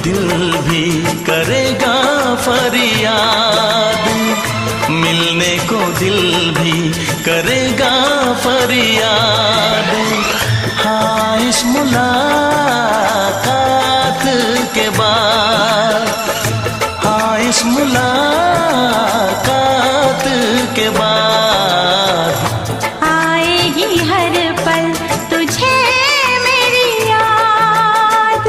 दिल भी करेगा फरियाद, मिलने को दिल भी करेगा फरियाद। हाँ, इस मुलाकात के बाद, हाँ इस मुलाकात के बाद आएगी हर पल तुझे मेरी याद।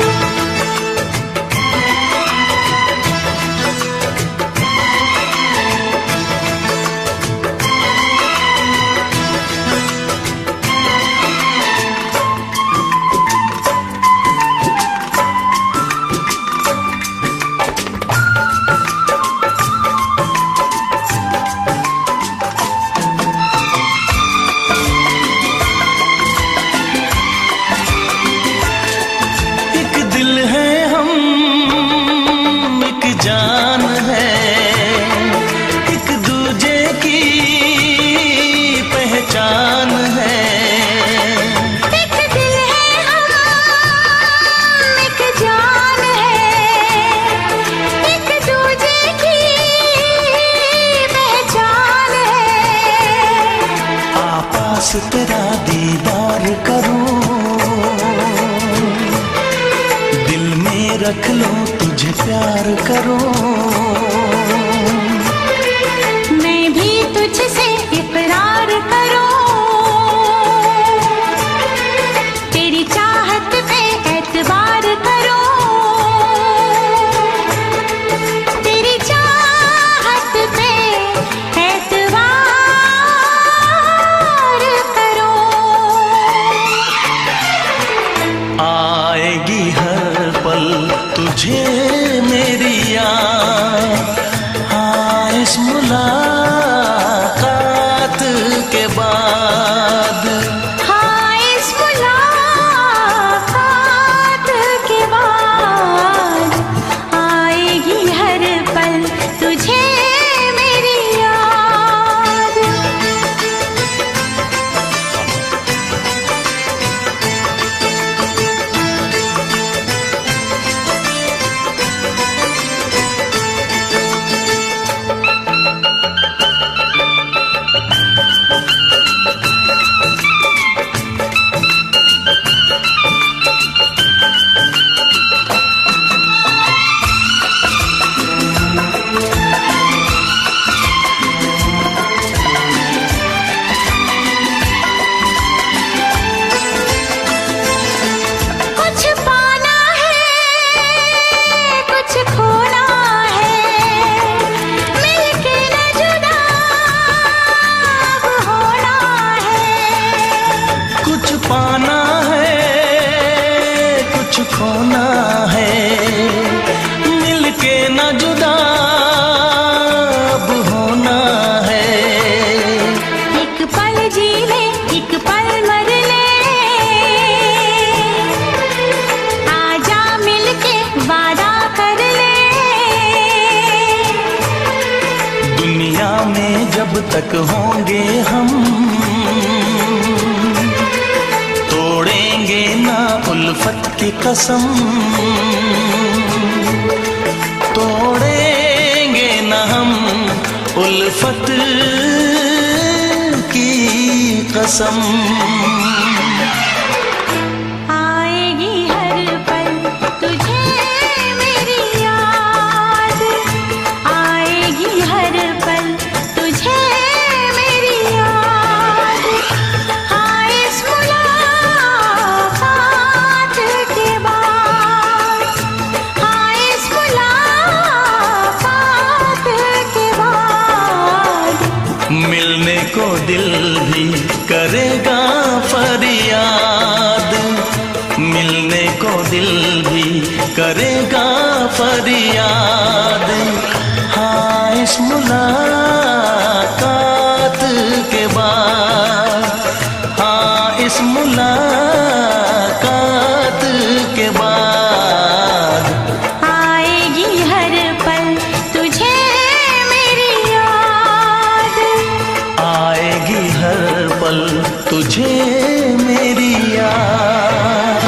जान है, एक दूजे की पहचान है। एक दिल है हम, एक जान है, एक दूजे की पहचान है। आपास तेरा दीदार करूं, दिल में रख लो तुझे प्यार करूं। मैं भी तुझसे इकरार करूं, तेरी चाहत पे एतबार करूं, तेरी चाहत पे एतबार करूं। आएगी हर पल तुझे मेरी याद, हाँ इस मुलाकात के बाद, हाँ इस मुलाकात के बाद आएगी हर पल तुझे मेरी याद। पाना है कुछ खोना है, मिलके न जुदा अब होना है। एक पल जी ले एक पल मर ले, आजा मिलके वादा कर ले। दुनिया में जब तक होंगे हम, तोड़ेंगे ना उल्फत की कसम, तोड़ेंगे ना हम उल्फत की कसम। आएगी हर पल तुझे मेरी याद, आएगी हर पल तुझे मेरी याद। हाँ इस मुलाकात के बाद, हाँ इस मुलाकात के बाद मिलने को दिल भी करेगा फरियाद, मिलने को दिल भी करेगा फरियाद। हाँ इस मुलाकात के बाद, हाँ इस मुलाकात के बाद आएगी हर पल तुझे मेरी याद, आएगी हर पल तुझे मेरी याद।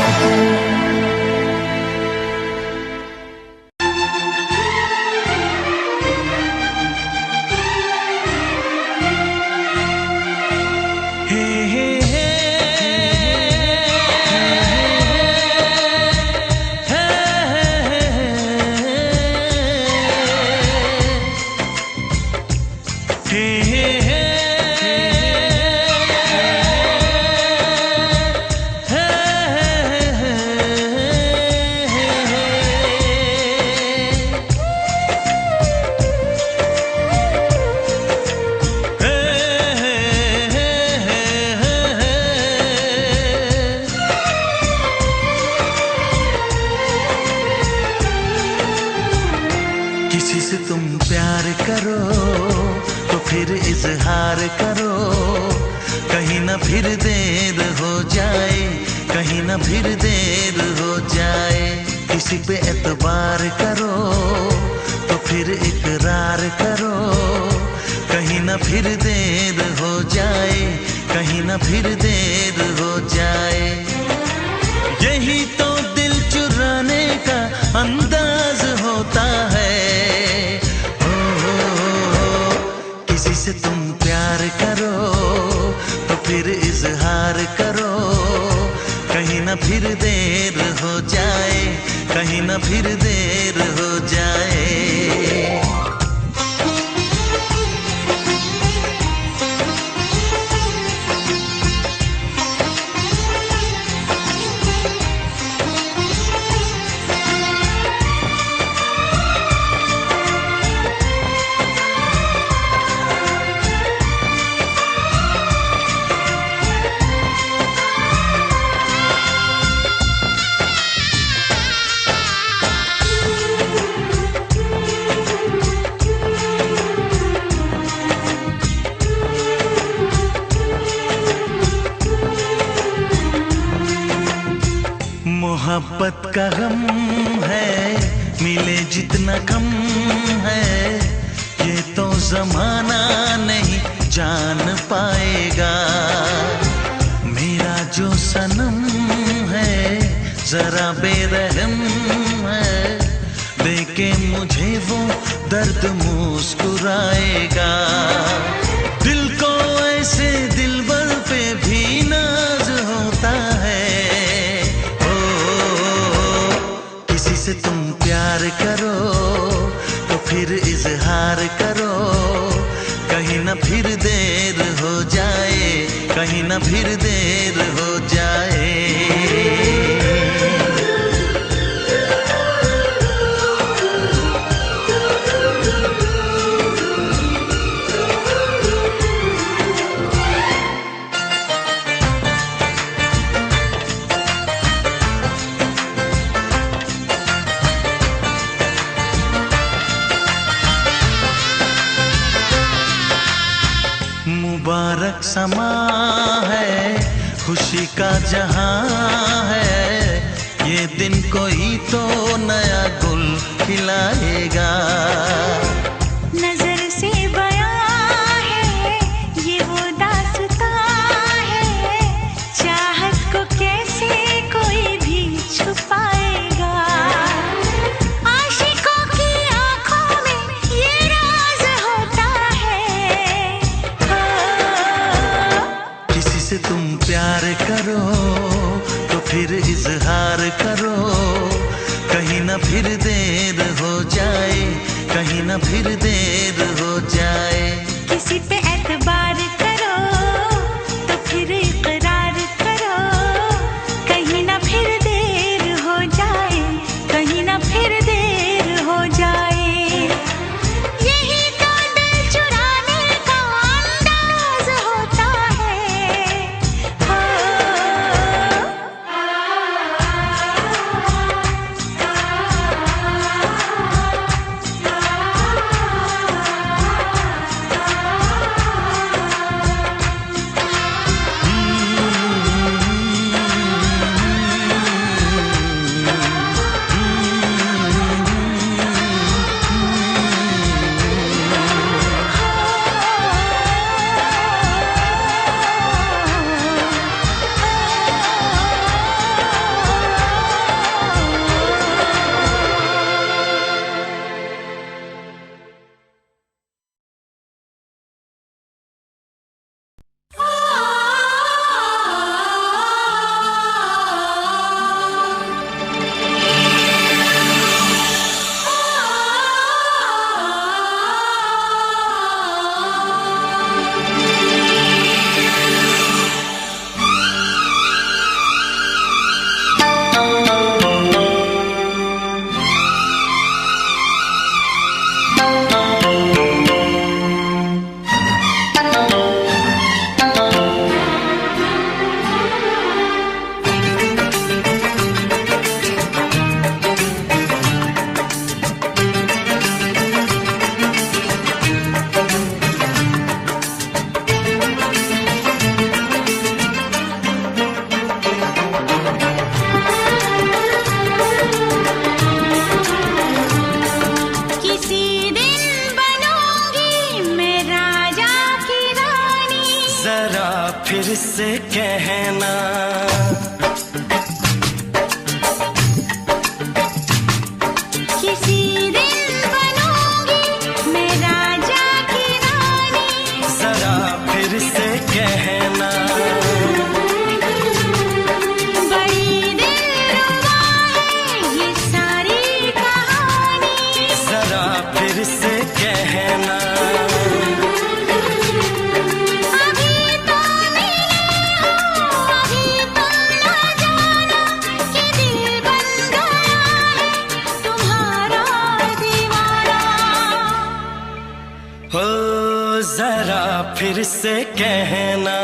किसी से तुम प्यार करो तो फिर इजहार करो, कहीं ना फिर देर हो जाए, कहीं ना फिर देर हो जाए। किसी पे एतबार करो तो फिर इकरार करो, कहीं ना फिर देर हो जाए, कहीं ना फिर देर हो जाए। यही तो दिल चुराने का अंदाज होता है। किसी से तुम प्यार करो तो फिर इजहार करो, कहीं ना फिर देर हो जाए, कहीं ना फिर देर हो जाए। मोहब्बत का गम है, मिले जितना कम है, ये तो जमाना नहीं जान पाएगा। मेरा जो सनम है जरा बेरहम है, देखे मुझे वो दर्द मुस्कुराएगा। दिल को ऐसे दिलबर पे भी नाज होता है। किसी से तुम प्यार करो तो फिर इजहार करो, कहीं ना फिर देर हो जाए, कहीं ना फिर देर हो जाए। मुबारक समा है, खुशी का जहां है, ये दिन कोई तो नया गुल खिलाएगा। नजर से बयां है ये वो दास्तां है, चाहत को कैसे कोई भी छुपाएगा। आशिकों की आंखों में ये राज होता है। किसी से तुम प्यार करो तो फिर इजहार करो, कहीं ना फिर देर हो जाए, कहीं ना फिर देर हो जाए। किसी पे एतबार करो तो फिर इकरार करो, कहीं ना फिर देर हो जाए, कहीं ना फिर देर हो जाए। यही तो दिल चुराने का अंदाज होता है। से कहना। किसी दिन बनूंगी मैं राजा की रानी, जरा फिर से कहना। बड़ी दिलरुबा है ये सारी कहानी, जरा फिर से कहना। अभी तो मिले हो, अभी तुम ना जाना कि दिल बन गया है तुम्हारा दीवाना। हो जरा फिर से कहना।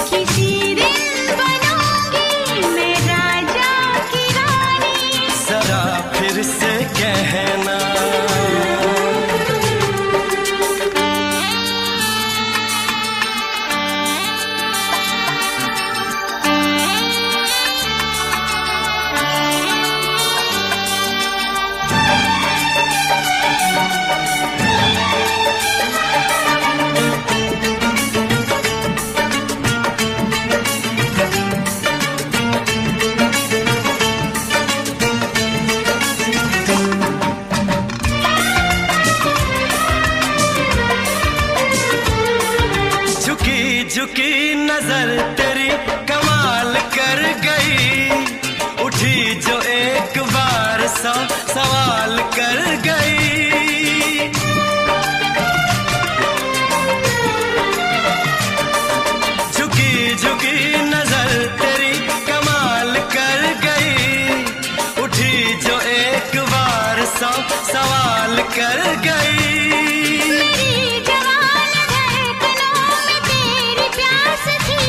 किसी दिन बनूंगी मैं राजा की रानी, जरा फिर से कहना। झुकी झुकी नजर तेरी कमाल कर गई, उठी जो एक बार सौ सवाल कर गई। झुकी झुकी नजर तेरी कमाल कर गई, उठी जो एक बार सौ सवाल कर गई। मेरी जवान धड़कनों में तेरी प्यास थी,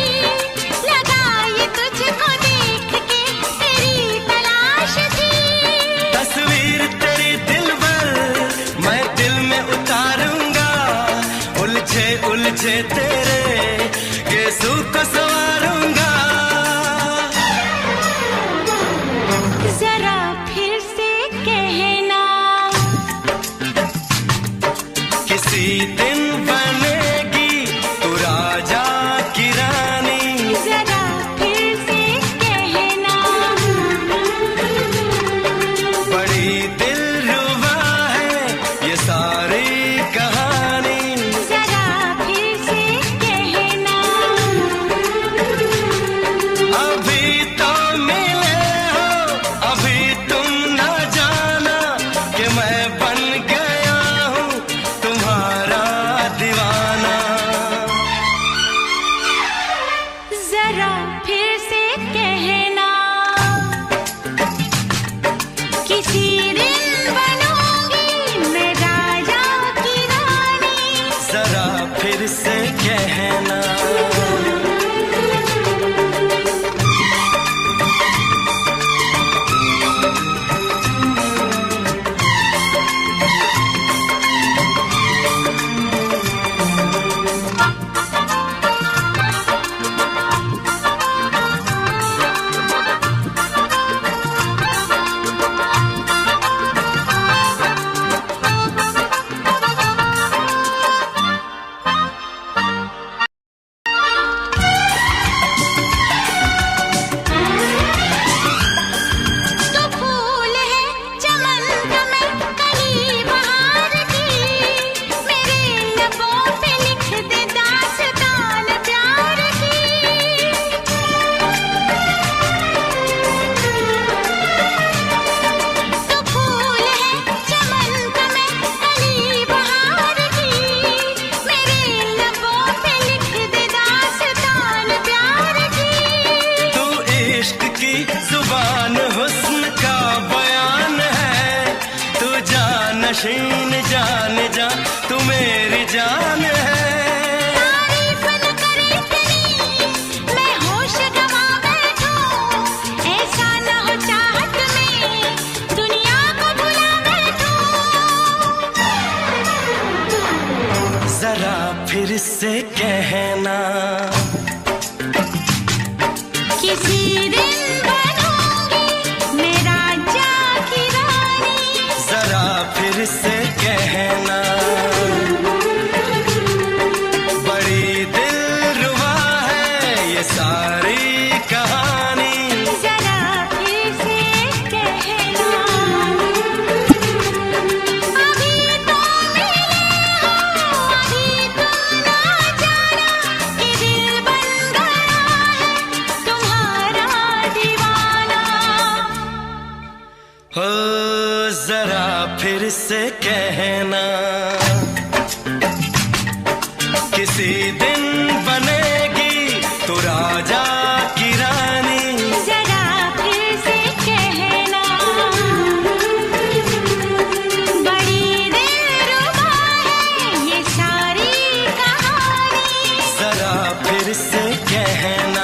लगाई तुझको देख के तेरी तलाश थी। तस्वीर तेरी दिलबर मैं दिल में उतारूंगा, उलझे उलझे तेरे गेसू को संवारूंगा। जरा फिर से कहना, किसी दिन बनेगी तू राजा की रानी, जरा फिर से कहना। बड़ी दिलरुबा है ये सारी कहानी। जरा फिर से कहना, अभी तो मिले हो, अभी तुम ना जाना कि मैं बन गया हूँ तुम्हारा दीवाना। जरा फिर से कहना, किसी दिन बनूंगी मैं राजा की रानी, जरा फिर से कहना। तो फूल है चमन का मैं कली बहार की, मेरे लबों पे लिख दे दास्तान प्यार की। तो फूल है चमन का मैं कली बहार की, मेरे लबों पे लिख दे दास्तान प्यार की। तू इश्क की जुबान हुस्न का बयान है, तू जानशीन जान जा तू मेरी जान है। तारीफ न करे तेरी मैं होश गवा बैठूं, ऐसा न हो चाहत में दुनिया को भुला बैठूं। जरा फिर से कहना, किसी दिन बनूंगी मैं राजा की रानी, जरा फिर से कहना। बड़ी हो जरा फिर से कहना, किसी दिन बनेगी तू राजा की रानी। जरा फिर से कहना, बड़ी दिलरुबा है ये सारी कहानी। जरा फिर से कहना,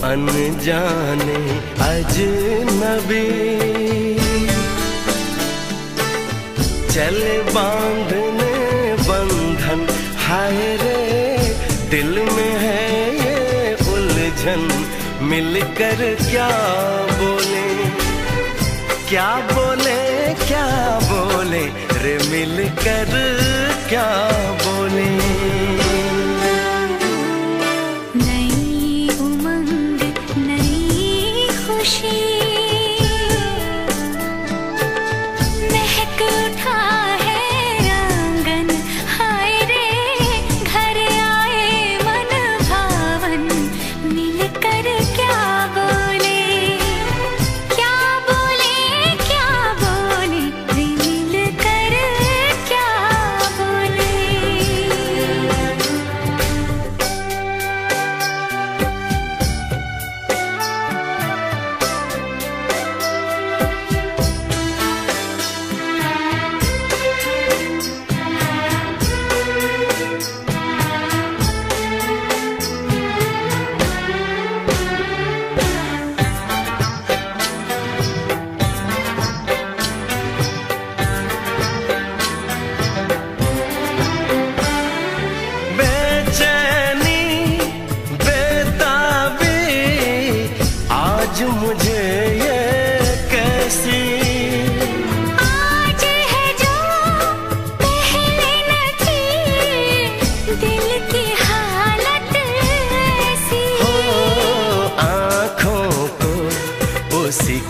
अनजाने अजनबी चले बांधने बंधन, हाय रे दिल में है ये उलझन। मिलकर क्या बोले, क्या बोले, क्या बोले रे, मिलकर क्या बोले।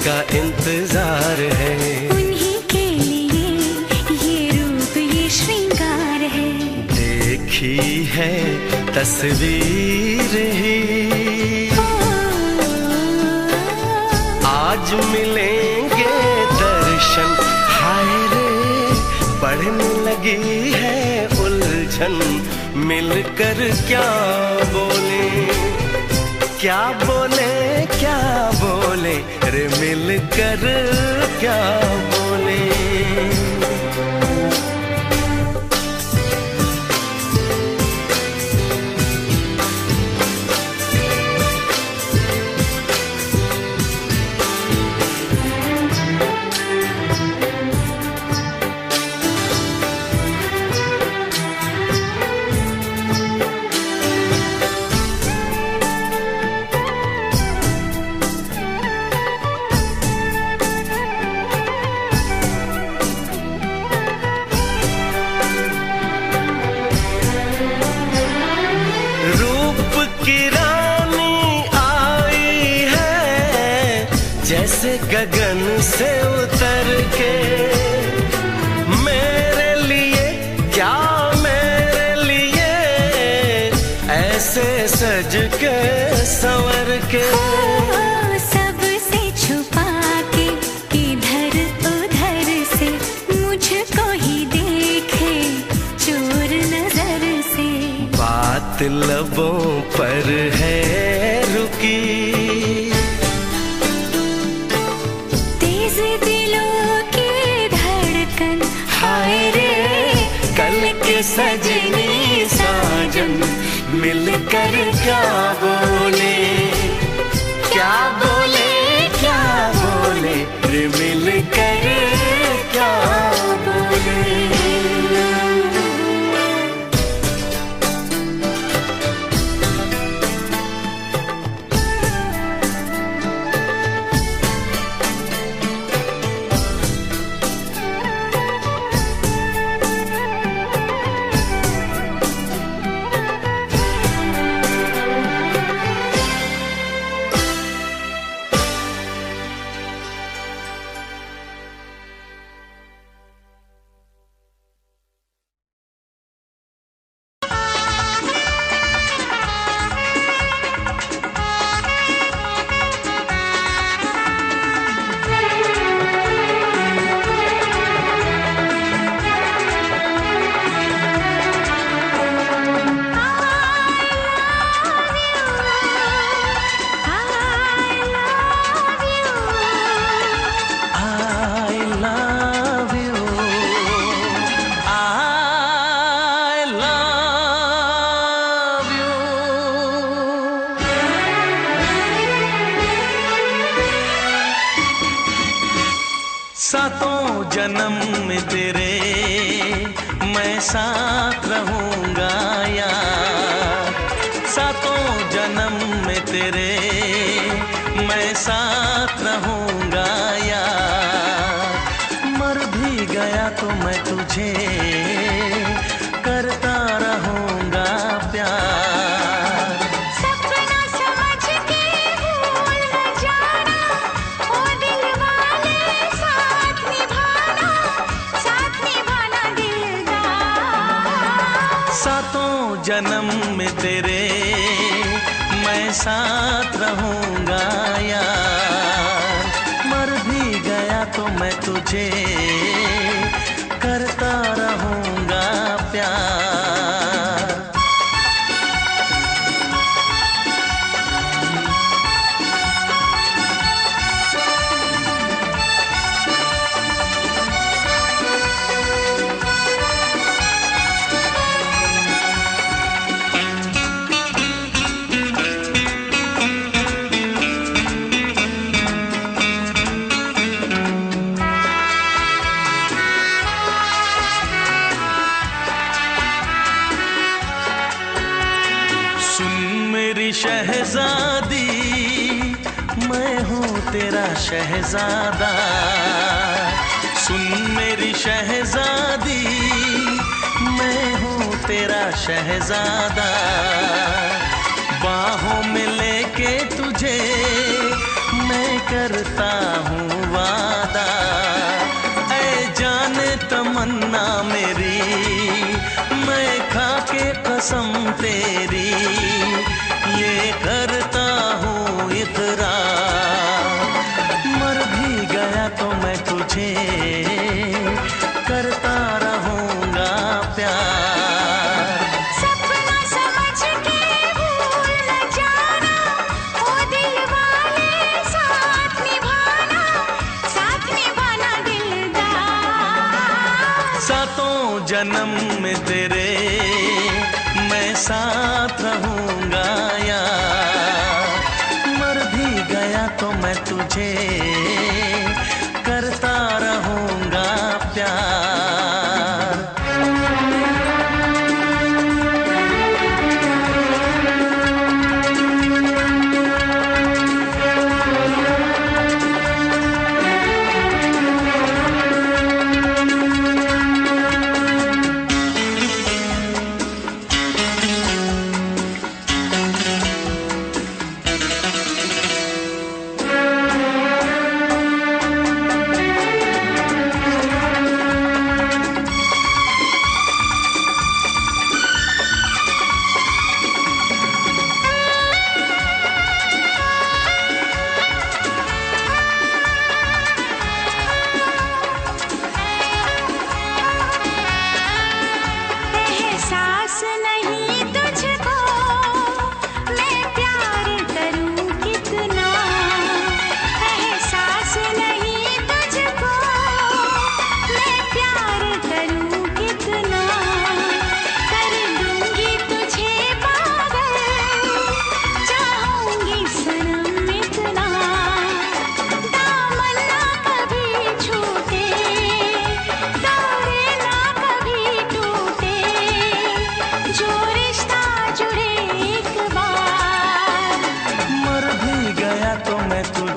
का इंतजार है, उन्हीं के लिए ये रूप ये श्रृंगार है। देखी है तस्वीर ही, आज मिलेंगे दर्शन, हाय रे बढ़ने लगी है उलझन। मिलकर क्या बोले, क्या बोले, क्या बोले रे, मिलकर क्या बोले। जैसे गगन से उतर के, मेरे लिए क्या मेरे लिए ऐसे सज के संवर के। सबसे छुपा के इधर उधर से मुझको ही देखे चोर नजर से। बात लबों पर है रुकी, सजनी साजन मिलकर क्या बोले, क्या बोले, क्या बोले रे मिलकर क्या बोले। सातों जन्म में तेरे मैं साथ रहूंगा यार, सातों जन्म में तेरे मैं साथ रहूंगा यार। मर भी गया तो मैं तुझे करता रहूंगा प्यार। सपना समझ के भूल न जाना, ओ दिल वाले साथ निभाना दिलदार। सातों जन्म में तेरे मैं साथ रहूंगा यार। मर भी गया तो मैं तुझे करता रहूंगा प्यार। शहजादी मैं हूँ तेरा शहजादा, सुन मेरी शहजादी मैं हूँ तेरा शहजादा। बाहों में लेके तुझे मैं करता हूँ वादा। ऐ जाने तमन्ना मेरी मैं खा के कसम तेरी ये करता हूँ इकरार। मर भी गया तो मैं तुझे करता रहूंगा प्यार। सपना समझ के भूल न जाना, ओ दिल वाले साथ निभाना दिलदार। सातों जन्म में तेरे मैं साथ रहूंगा यार। मर भी गया तो मैं तुझे करता रहूंगा प्यार।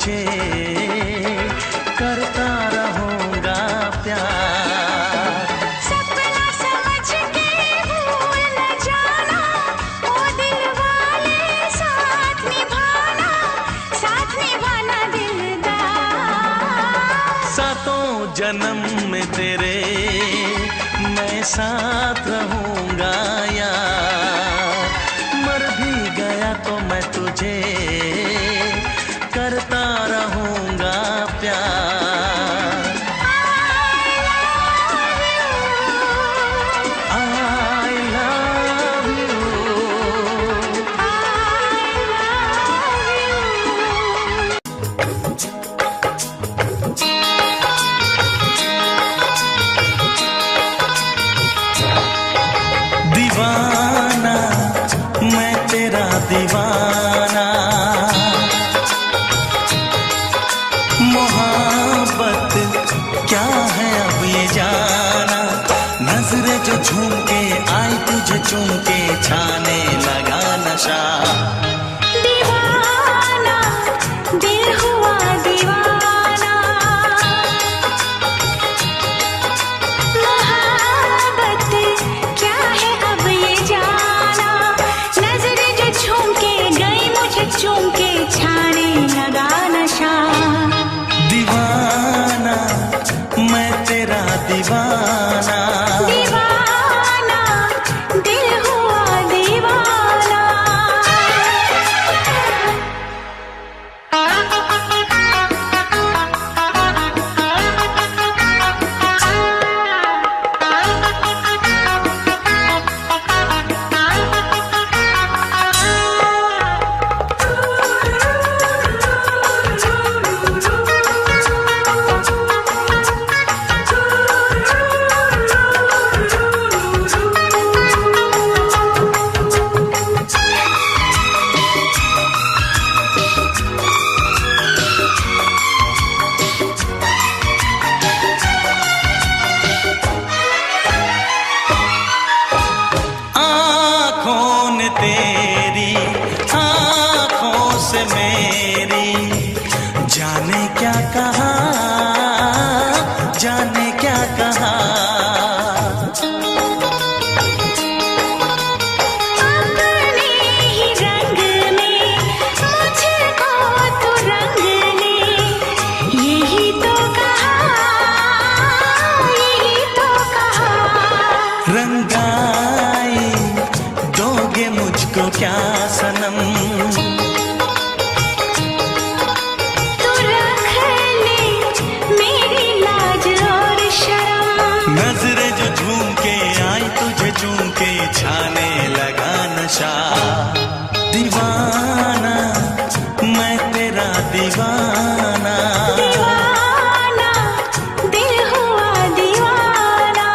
तुझे करता रहूंगा प्यार। सपना समझ के भूल न जाना, ओ दिल वाले साथ निभाना दिलदार। सातों जन्म में तेरे मैं साथ रहूंगा यार। मर भी गया तो मैं तुझे करता रहूंगा प्यार। I love you। दीवाना मैं तेरा दीवाना, मोहब्बत क्या है अब ये जाना। नजरें जो झूम के आई तुझे चूम के छाने लगा नशा। दीवाना दिल हुआ दीवाना, मोहब्बत क्या है अब ये जाना। नजरें जो झूम के गई मुझे चूम के छाने लगा नशा। दीवाना मैं तेरा दीवाना, दीवाना दिल हुआ दीवाना। आँखों ने तेरी आँखों से मेरी जाने क्या कहा, जाने क्या कहा। अपने ही रंग में मुझको तो रंग ले, यही तो कहा, यही तो कहा। रंगाई दोगे मुझको क्या सनम, तू रख ले मेरी लाज और शर्म। नजरें जो झूम के आई तुझे चूम के छाने लगा नशा। दीवाना मैं तेरा दीवाना, दीवाना दिल हुआ दीवाना।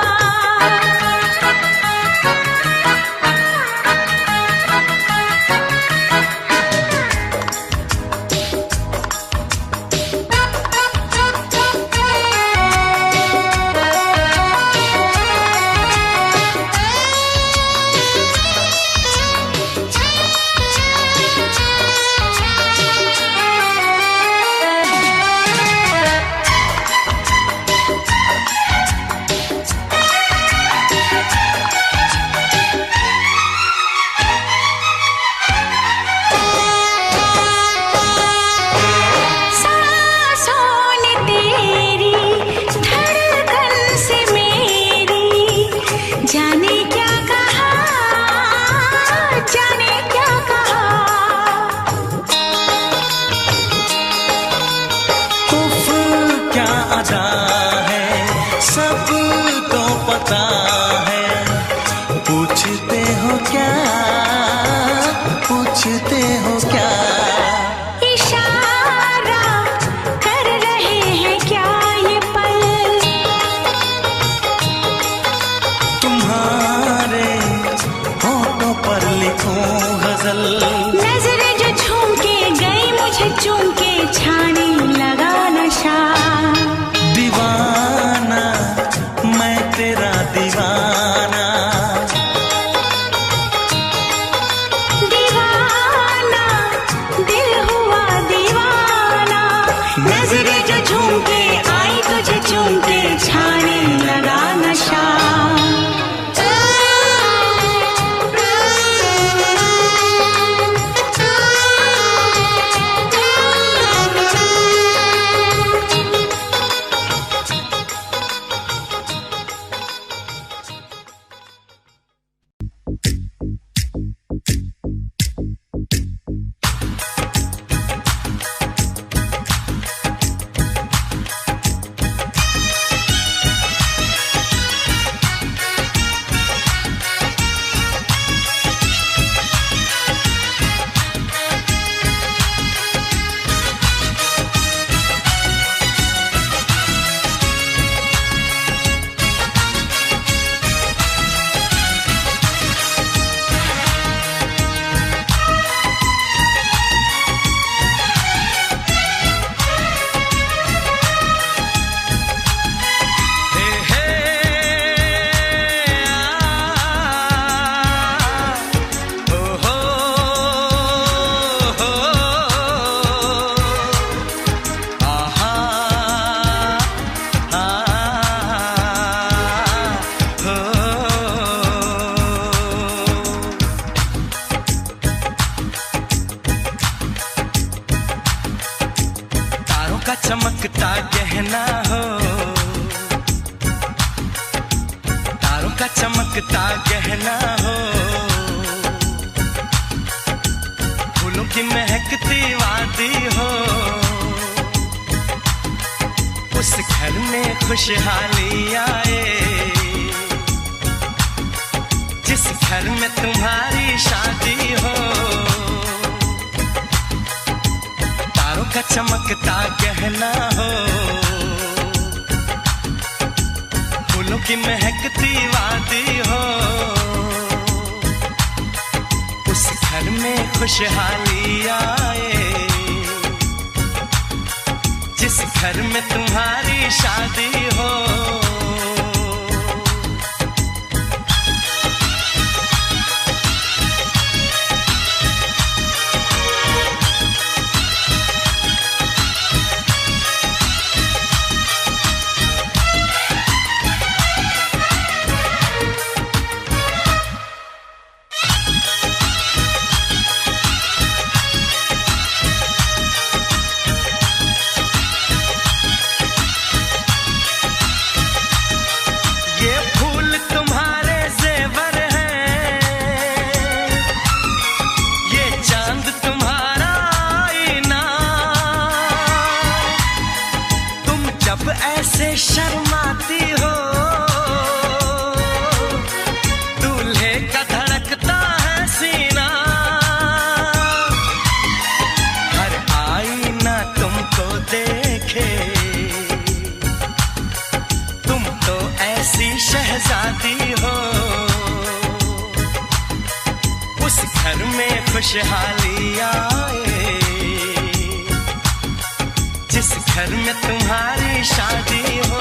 का चमकता गहना हो, तारों का चमकता गहना हो, फूलों की महकती वादी हो, उस घर में खुशहाली आए, जिस घर में तुम्हारी शादी हो। तारों का चमकता गहना हो, फूलों की महकती वादी हो, उस घर में खुशहाली आए, जिस घर में तुम्हारी शादी हो। ऐसे शर्माती हो, दूल्हे का धड़कता है सीना, हर आईना तुमको देखे, तुम तो ऐसी शहजादी हो, उस घर में खुशहाली आए, जिस घर में तुम्हारी शादी हो।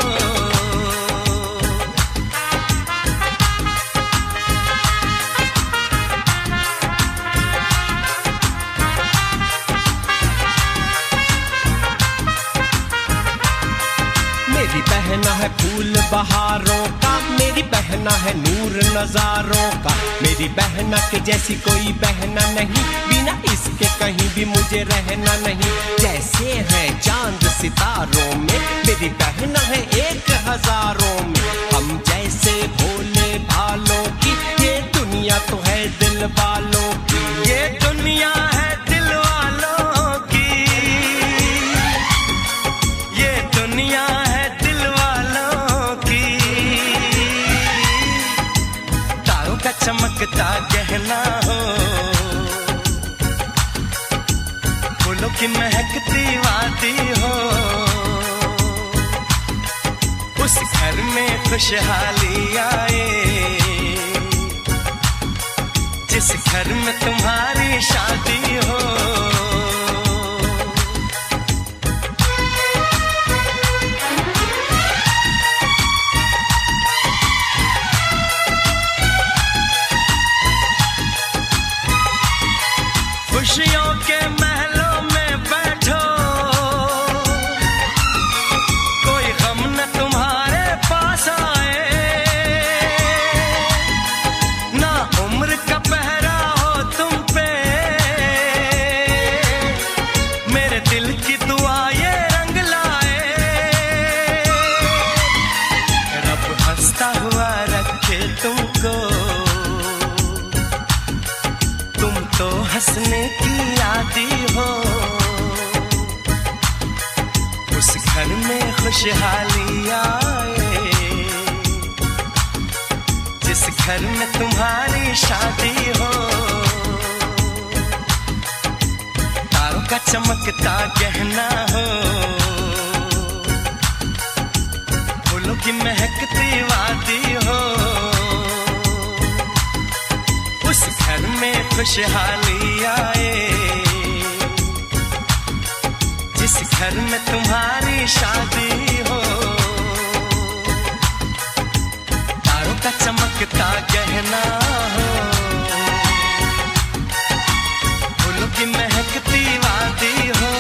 मेरी बहना है फूल बहारों का, मेरी बहना है नूर नजारों का, मेरी बहना के जैसी कोई बहना नहीं, बिना इसके कहीं भी मुझे रहना नहीं। जैसे है चांद सितारों में, मेरी बहना है 1000 में, हम जैसे भोले भालों की, ये दुनिया तो है दिल वालों की, ये दुनिया है दिल वालों की, ये दुनिया है दिल वालों की। तारों का चमकता गहना हो, फूलों की महकती वादी हो, उस घर में खुशहाली आए, जिस घर में तुम्हारी शादी हो। खुशियों के महलों में बैठो, कोई गम न तुम्हारे पास आए, ना उम्र का पहरा हो तुम पे, मेरे दिल की दुआ ये रंग लाए, रब हंसता हुआ रखे तुमको, तुम तो हंसने की आदी हो, उस घर में खुशहाली आए, जिस घर में तुम्हारी शादी हो। तारों का चमकता गहना हो, फूलों की महकती वादी हो, उस घर में खुशहाली आए, जिस घर में तुम्हारी शादी हो। तारों का चमकता गहना हो, फूलों की महकती वादी हो,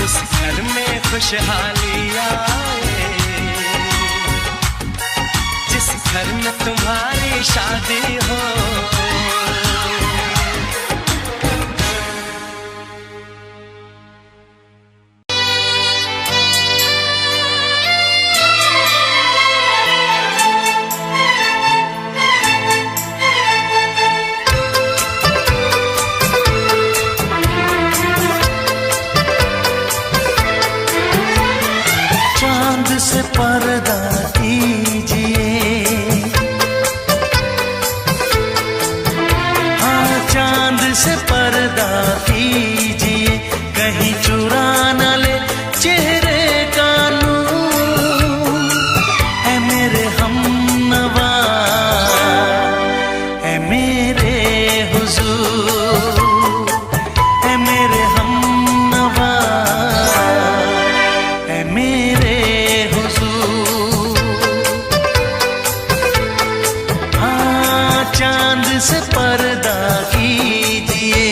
उस घर में खुशहाली आए, जिस घर में तुम्हारी शादी हो। से पर्दा कीजिए, हाँ चांद से पर्दा कीजिए, कहीं चुरा न ले चेहरे का नूर। है मेरे हमनवा, है मेरे हुजूर, है मेरे हमनवा, है मेरे हुजूर। हाँ चांद से पर्दा कीजिए।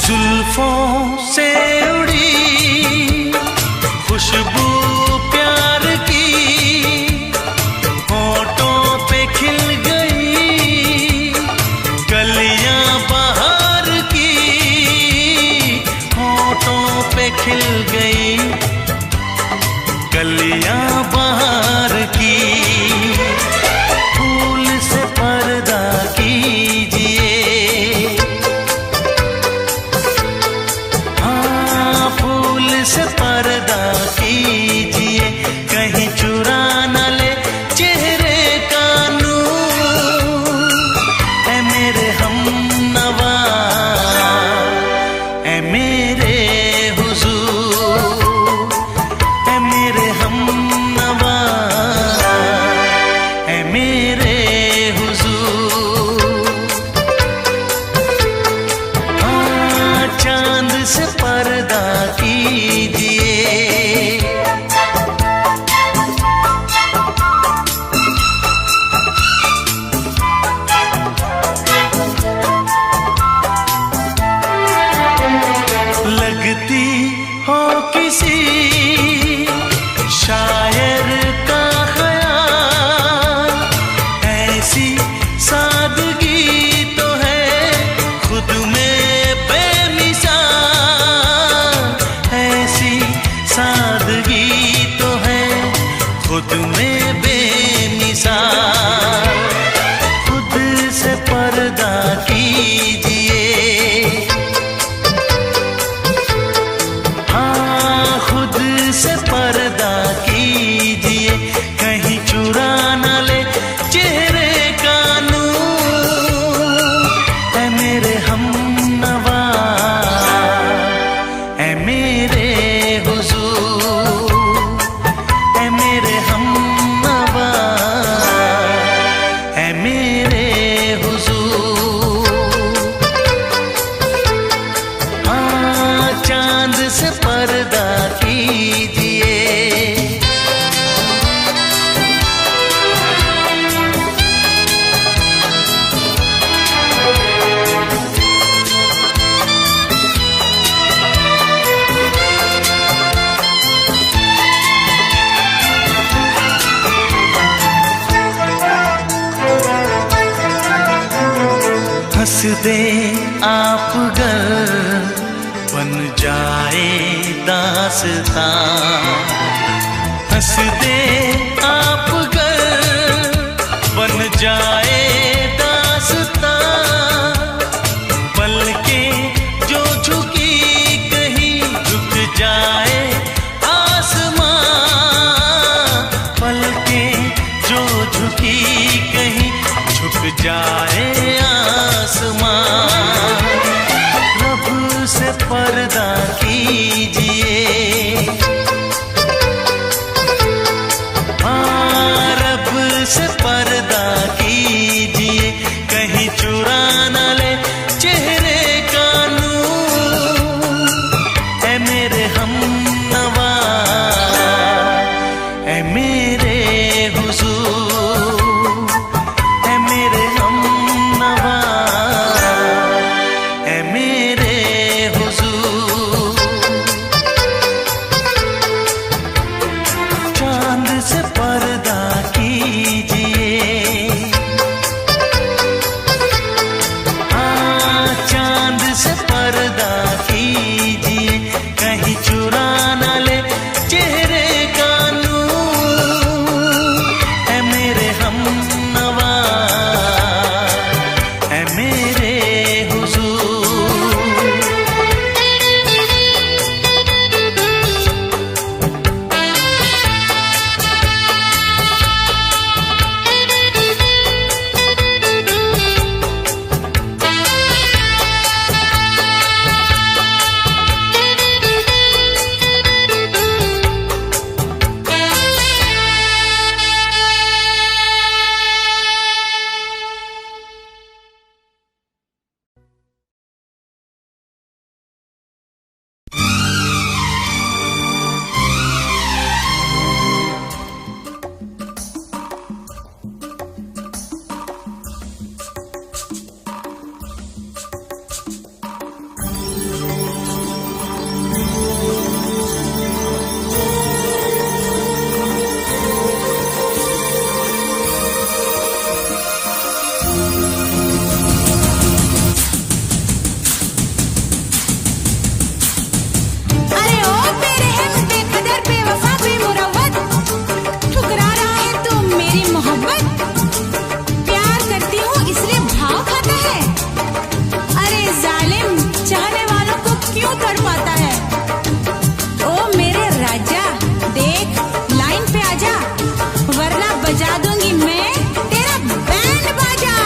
जुल्फों से उड़ी खुशबू प्यार की, होठों पे खिल गई कलियां बहार की, होठों पे खिल गई कलियां बहार की। फूल से पर्दा कीजिए, से पर्दा कीजिए, कहीं चुरा न ले चेहरे का नूर। है मेरे हमनवा, है मेरे हुजूर, है मेरे हमनवा, है मेरे हुजूर। हाँ चांद से पर्दा कीजिए। लगती हो किसी शायर का ख्याल, ऐसी सादगी तो है खुद में बेमिसाल, ऐसी सादगी तो है खुद में बेमिसाल। खुद से पर्दा कीजिए, हाँ खुद से पर्दा कीजिए, कहीं चुरा न ले चेहरे का नूर। है मेरे हमनवा, है मेरे हुजूर, है मेरे हमनवा, है मेरे हुजूर। हाँ चांद से पर्दा कीजिए। हंस दे आप गर बन जाए दास्तां, हंस दे आप गर बन जाए दास्तां। पलकें जो झुकी कहीं झुक जाए आसमां, पलकें जो झुकी कहीं झुक जाए आसमां। रब से पर्दा कीजिए, हाँ रब से पर्दा कीजिए, कहीं चुरा न ले चेहरे का नूर। है मेरे हमनवा, है मेरे हुजूर, है मेरे हमनवा, है मेरे हुजूर। मोहब्बत, प्यार करती हूँ इसलिए भाव खाता है। अरे जालिम, चाहने वालों को क्यों तड़पाता है? ओ मेरे राजा, देख लाइन पे आजा, वरना बजा दूंगी मैं तेरा बैंड बाजा।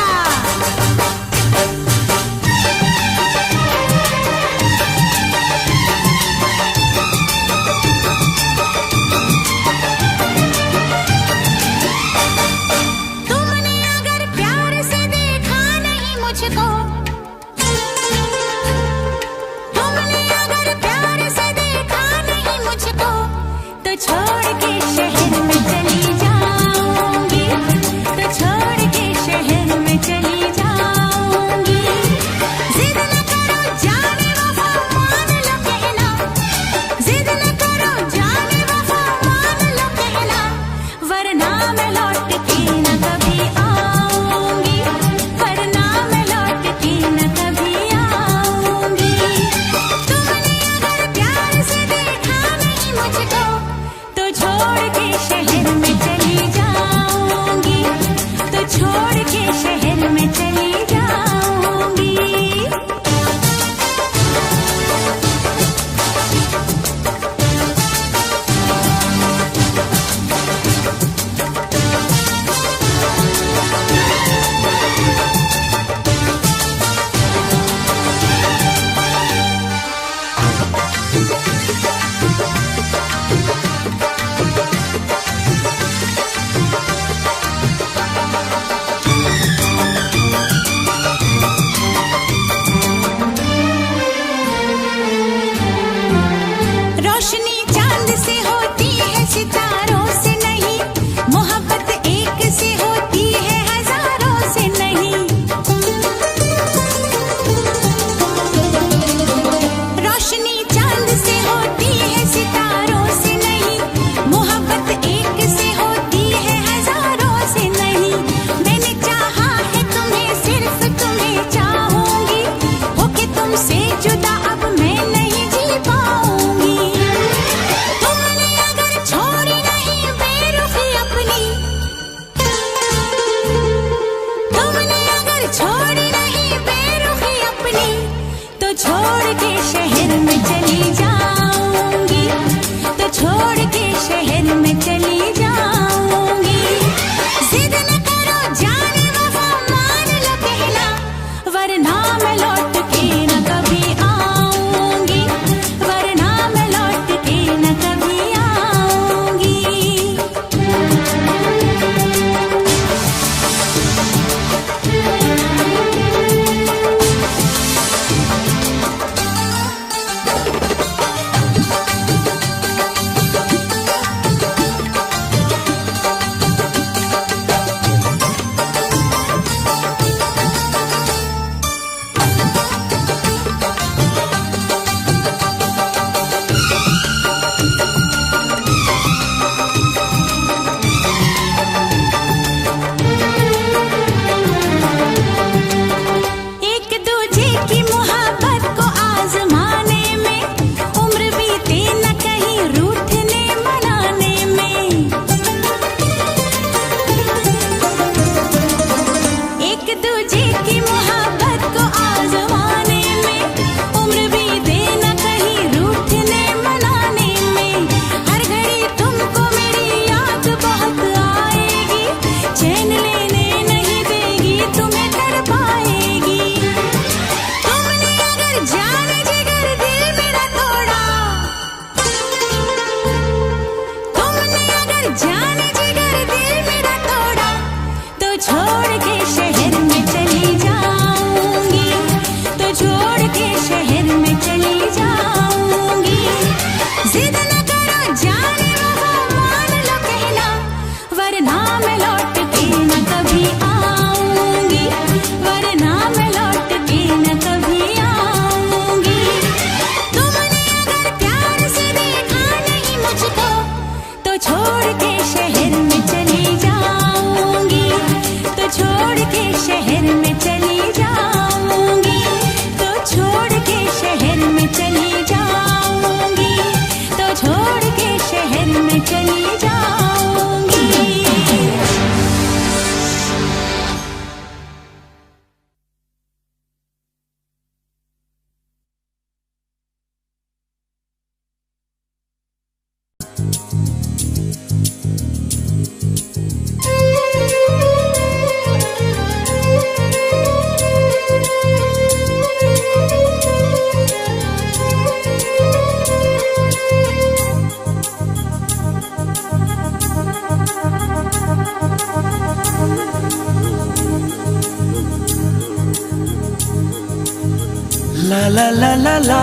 ला ला ला ला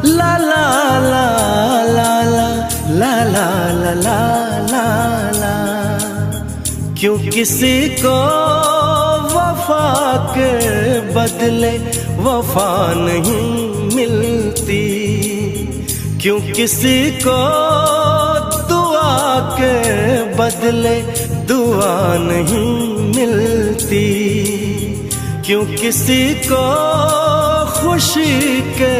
ला ला ला ला ला ला ला ला ला ला ला। क्यों किसी को वफा के बदले वफा नहीं मिलती, क्यों किसी को दुआ के बदले दुआ नहीं मिलती, क्यों किसी को खुशी के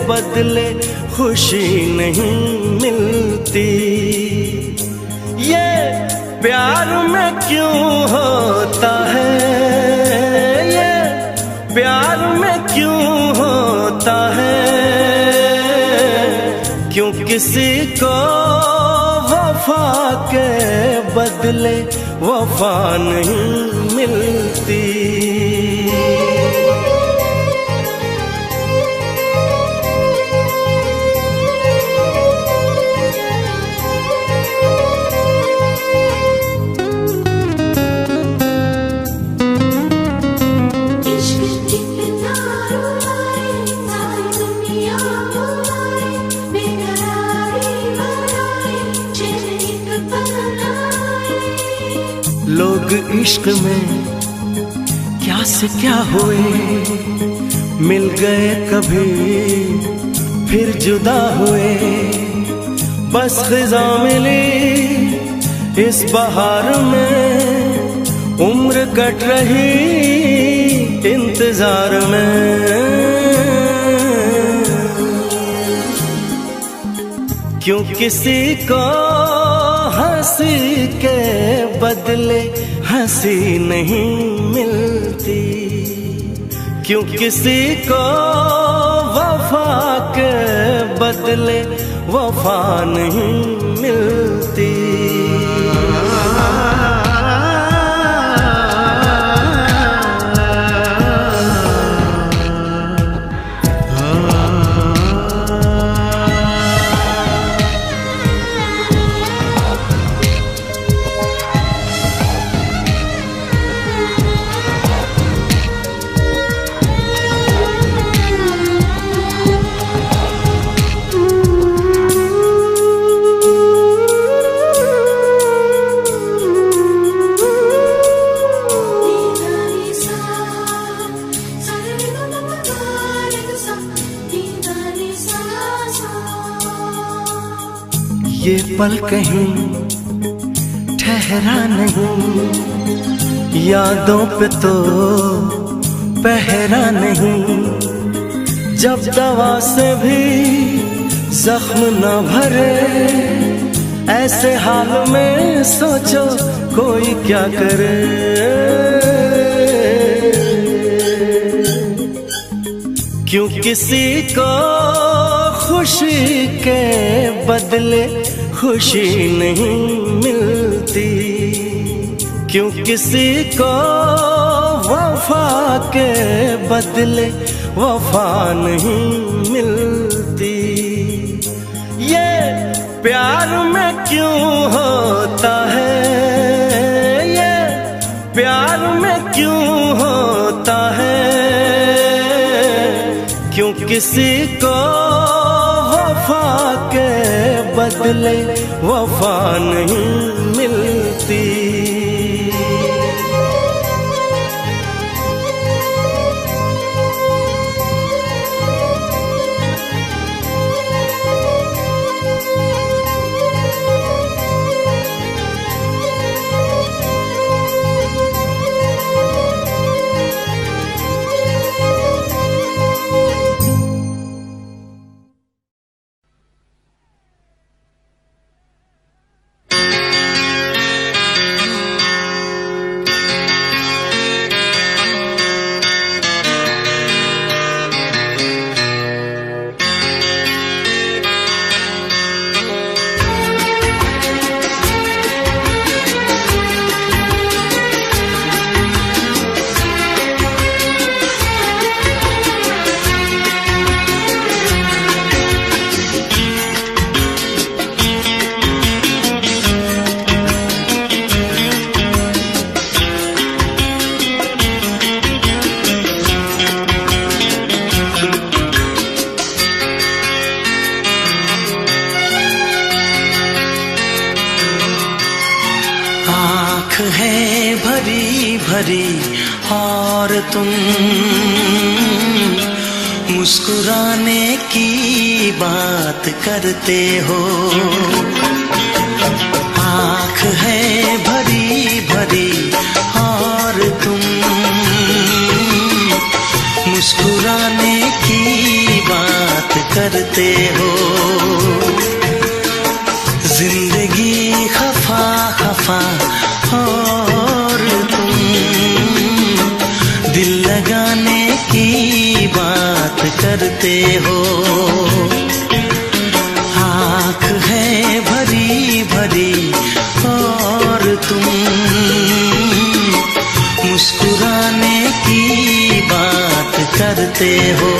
बदले खुशी नहीं मिलती। ये प्यार में क्यों होता है, ये प्यार में क्यों होता है, क्यों किसी को वफा के बदले वफा नहीं मिलती। लोग इश्क में क्या से क्या हुए, मिल गए कभी फिर जुदा हुए। बस खिज़ा मिली इस बहार में, उम्र कट रही इंतजार में। क्यों किसी को हंसी के बदले हंसी नहीं मिलती, क्यों किसी को वफा के बदले वफा नहीं मिलती। ये पल कहीं ठहरा नहीं, यादों पे तो पहरा नहीं। जब दवा से भी जख्म न भरे, ऐसे हाल में सोचो कोई क्या करे। क्यों किसी को खुशी के बदले खुशी नहीं मिलती, क्यों किसी को वफा के बदले वफा नहीं मिलती। ये प्यार में क्यों होता है, ये प्यार में क्यों होता है, क्यों किसी को वफा के बदले वफा नहीं मिलती। है भरी भरी और तुम मुस्कुराने की बात करते हो। आँख है भरी भरी और तुम मुस्कुराने की बात करते हो। जिंदगी खफा खफा और तुम दिल लगाने की बात करते हो। आँख है भरी भरी और तुम मुस्कुराने की बात करते हो।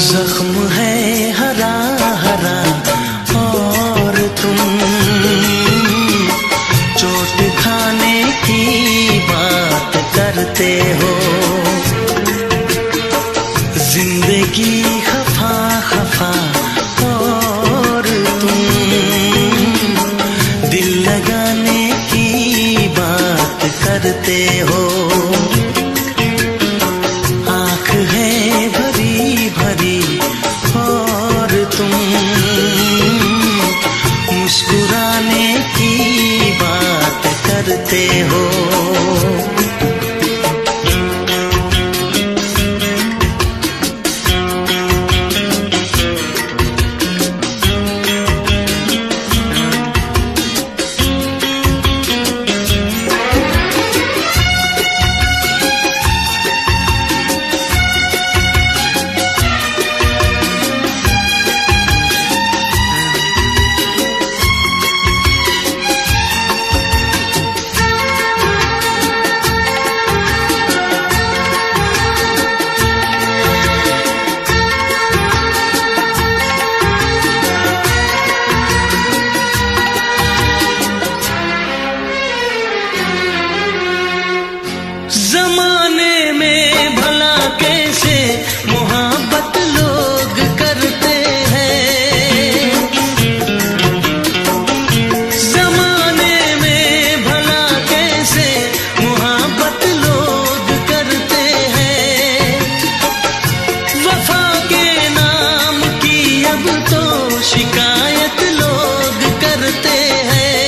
जख्म है हरा हरा और तुम चोट खाने की बात करते हो। जिंदगी खफा खफा और तुम दिल लगाने की बात करते हो। आँख है भरी भरी और तुम मुस्कुराने की बात करते हो। जमाने में भला कैसे मोहब्बत लोग करते हैं। जमाने में भला कैसे मोहब्बत लोग करते हैं। वफा के नाम की अब तो शिकायत लोग करते हैं।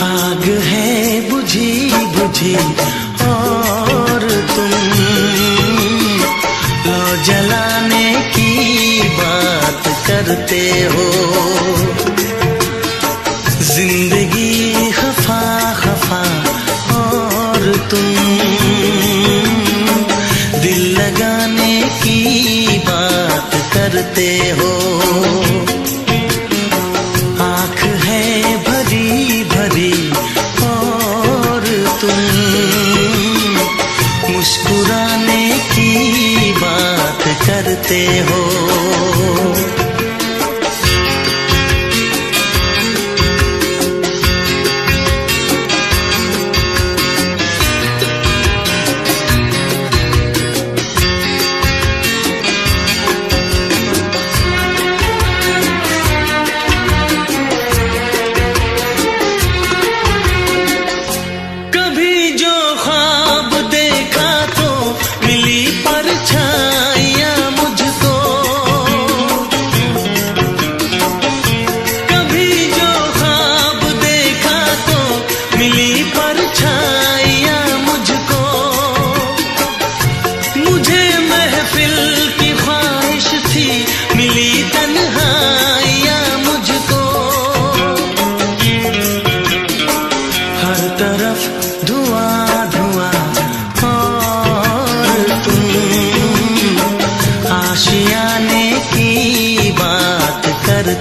आग है बुझी बुझी और तुम लो जलाने की बात करते हो। जिंदगी खफा खफा और तुम दिल लगाने की बात करते हो। आँख है भरी भरी और तुम मुस्कुराने की बात करते हो।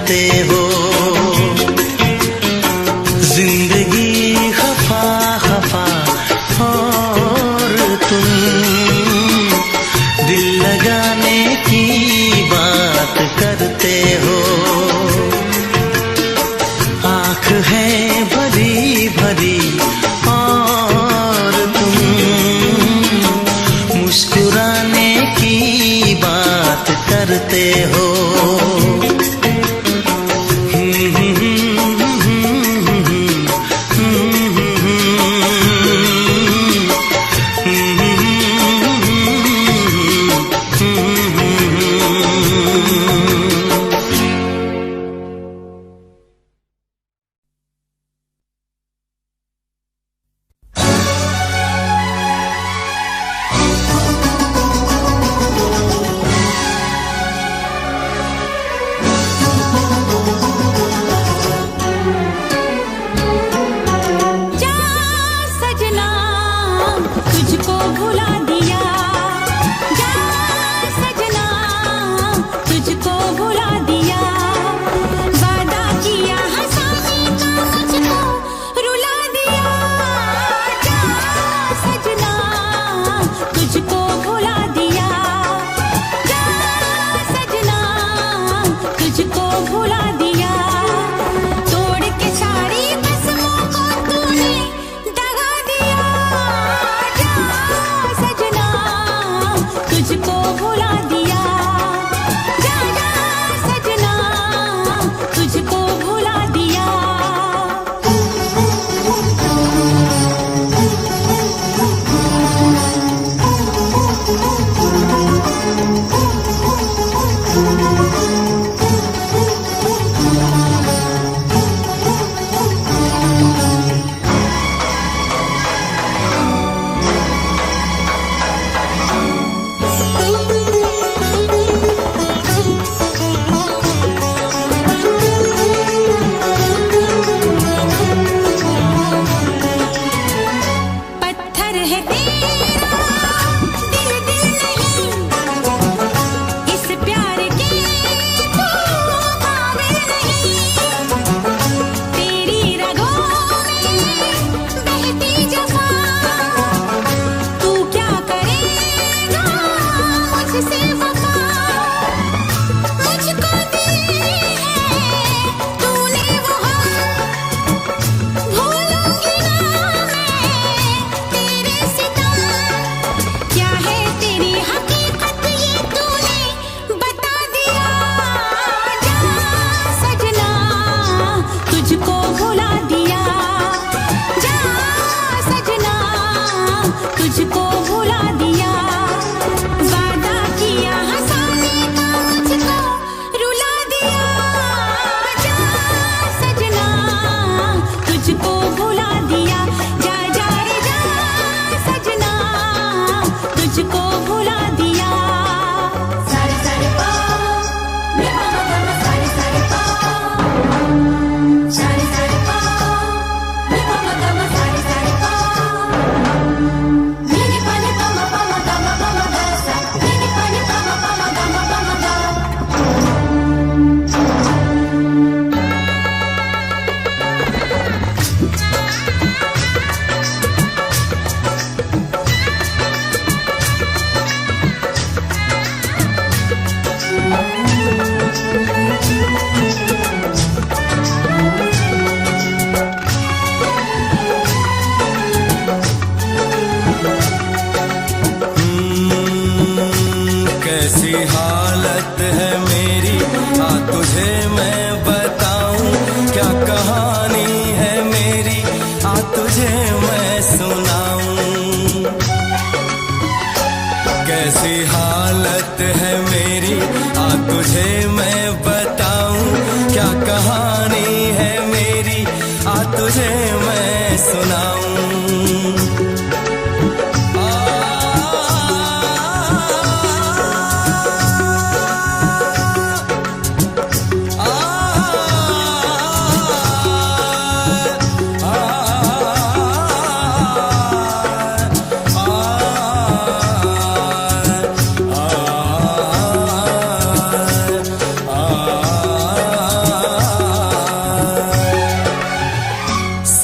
करते हो। जिंदगी खफा खफा और तुम दिल लगाने की बात करते हो। आँख है भरी भरी और तुम मुस्कुराने की बात करते हो।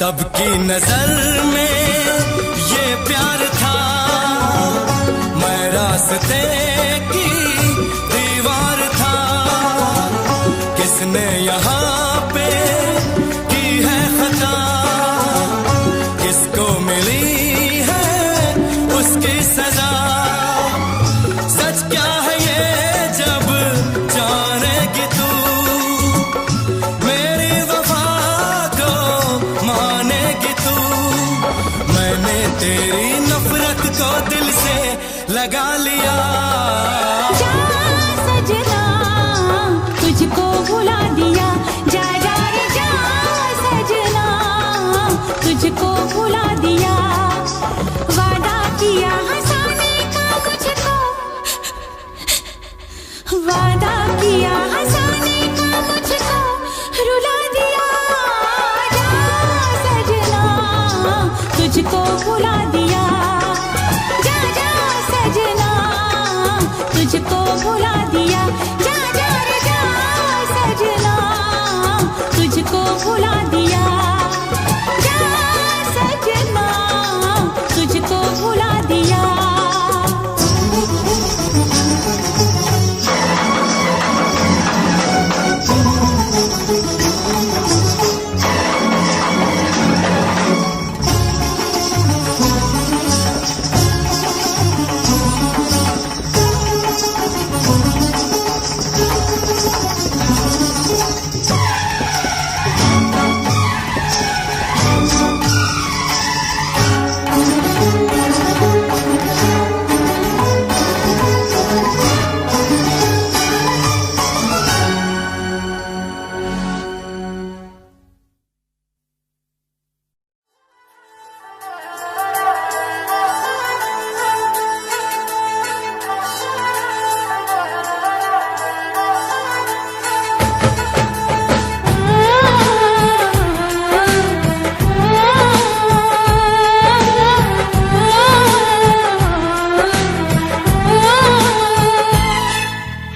सबकी नजर में ये प्यार था, मैं रास्ते की दीवार था। किसने यहाँ पे की है खता, किसको मिली है उसकी सजा। सच क्या है ये जब जानेगी तू, मेरी वफा को मानेगी तू। मैंने तेरी नफरत को दिल से लगा लिया। जा सजना तुझको भुला दिया, जा जा रे जा सजना तुझको भुला दिया। वादा किया हंसाने का मुझको, वादा किया हंसाने का मुझको रुला दिया। जा सजना तुझको भुला दिया, जा जा सजना तुझको भुला दिया। जा जा रे जा सजना तुझको भुला दिया, जा सजना तुझको भुला दिया।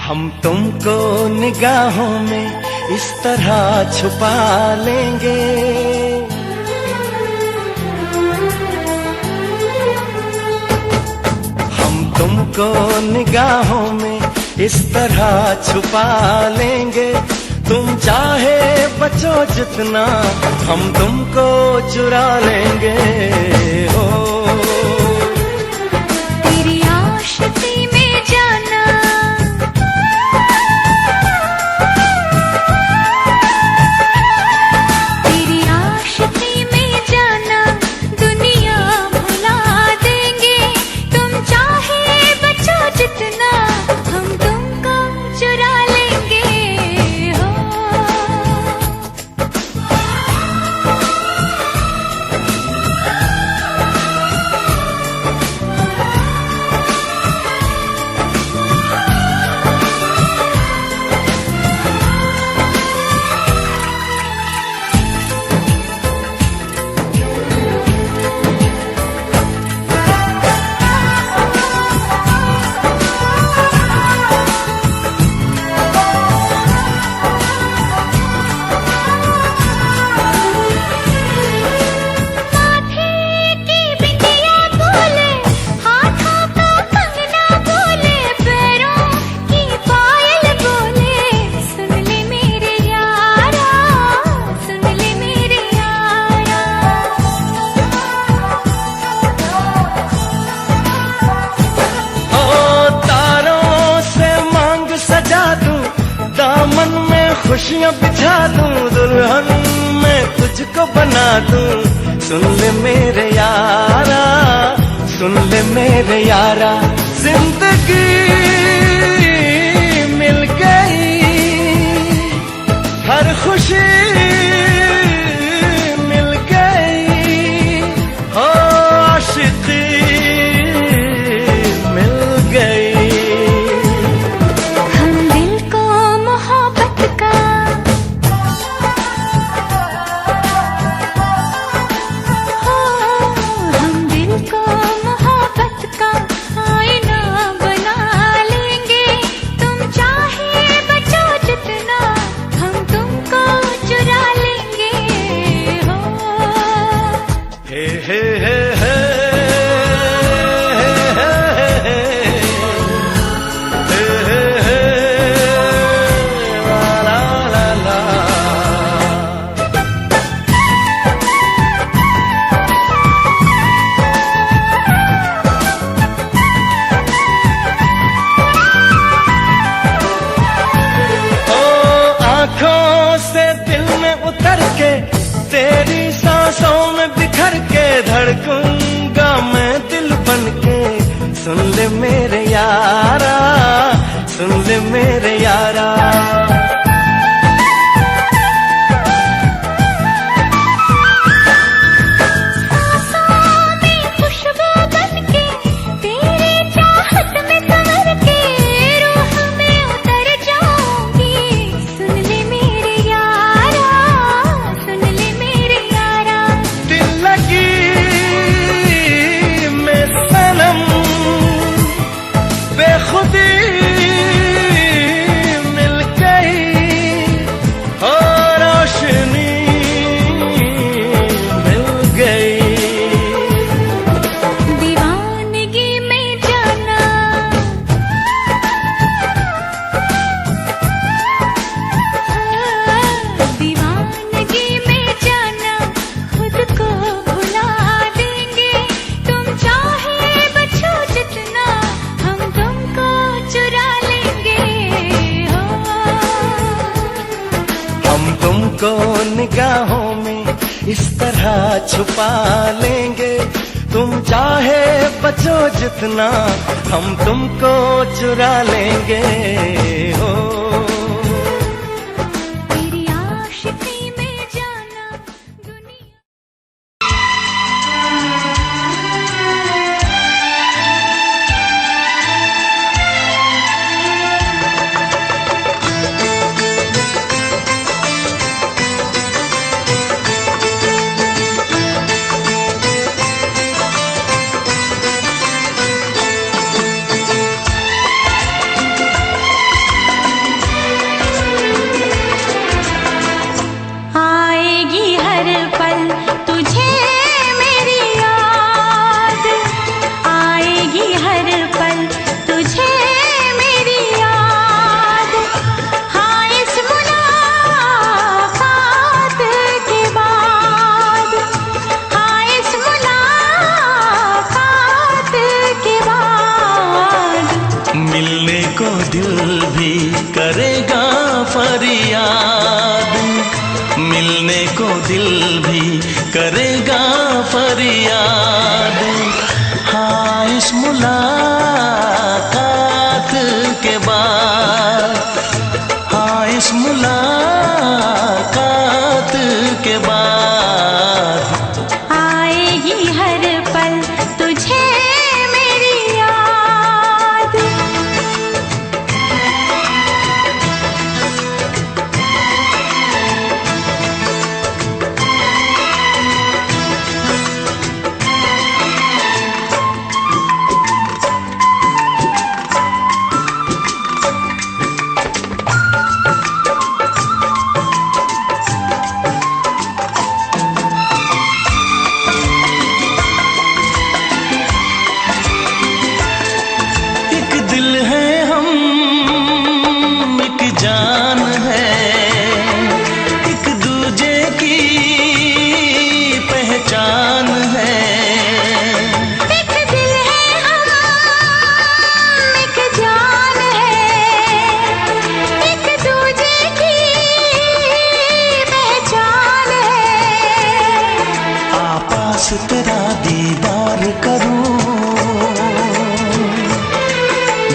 हम तुमको निगाहों में इस तरह छुपा लेंगे, हम तुमको निगाहों में इस तरह छुपा लेंगे। तुम चाहे बचो जितना हम तुमको चुरा लेंगे। हो तेरी आशिकी में जाना, तेरी आशिकी में जाना दुनिया भुला देंगे। तुम चाहे बचो जितना हम तुमको चुरा लेंगे। हो खुशियाँ बिछा दूं, दुल्हन मैं तुझको बना दूं। सुन ले मेरे यारा, सुन ले मेरे यारा, जिंदगी मिल गई, हर खुशी मिल गई। हो आशिकी मिल गई। हम दिल को मोहब्बत का, हम दिल को मोहब्बत का आईना बना लेंगे। तुम चाहे बचो जितना हम तुमको चुरा उतर के तेरी सांसों में बिखर के धड़कूंगा मैं दिल बन के। सुन ले मेरे यारा, सुन ले मेरे यारा। तुमको निगाहों में इस तरह छुपा लेंगे, तुम चाहे बचो जितना हम तुमको चुरा लेंगे हो। तेरी आशिकी में जाना दुनिया। दिल भी करेगा फरियाद, मिलने को दिल भी करेगा फरियाद। हाँ इस मुलाकात के बाद, हाँ इस मुलाकात के बाद आएगी हर पल तुझे मेरी याद। जान है एक दूजे की पहचान है, एक दिल है हम एक जान है, एक दूजे की पहचान है। आपास तेरा दीदार करूं,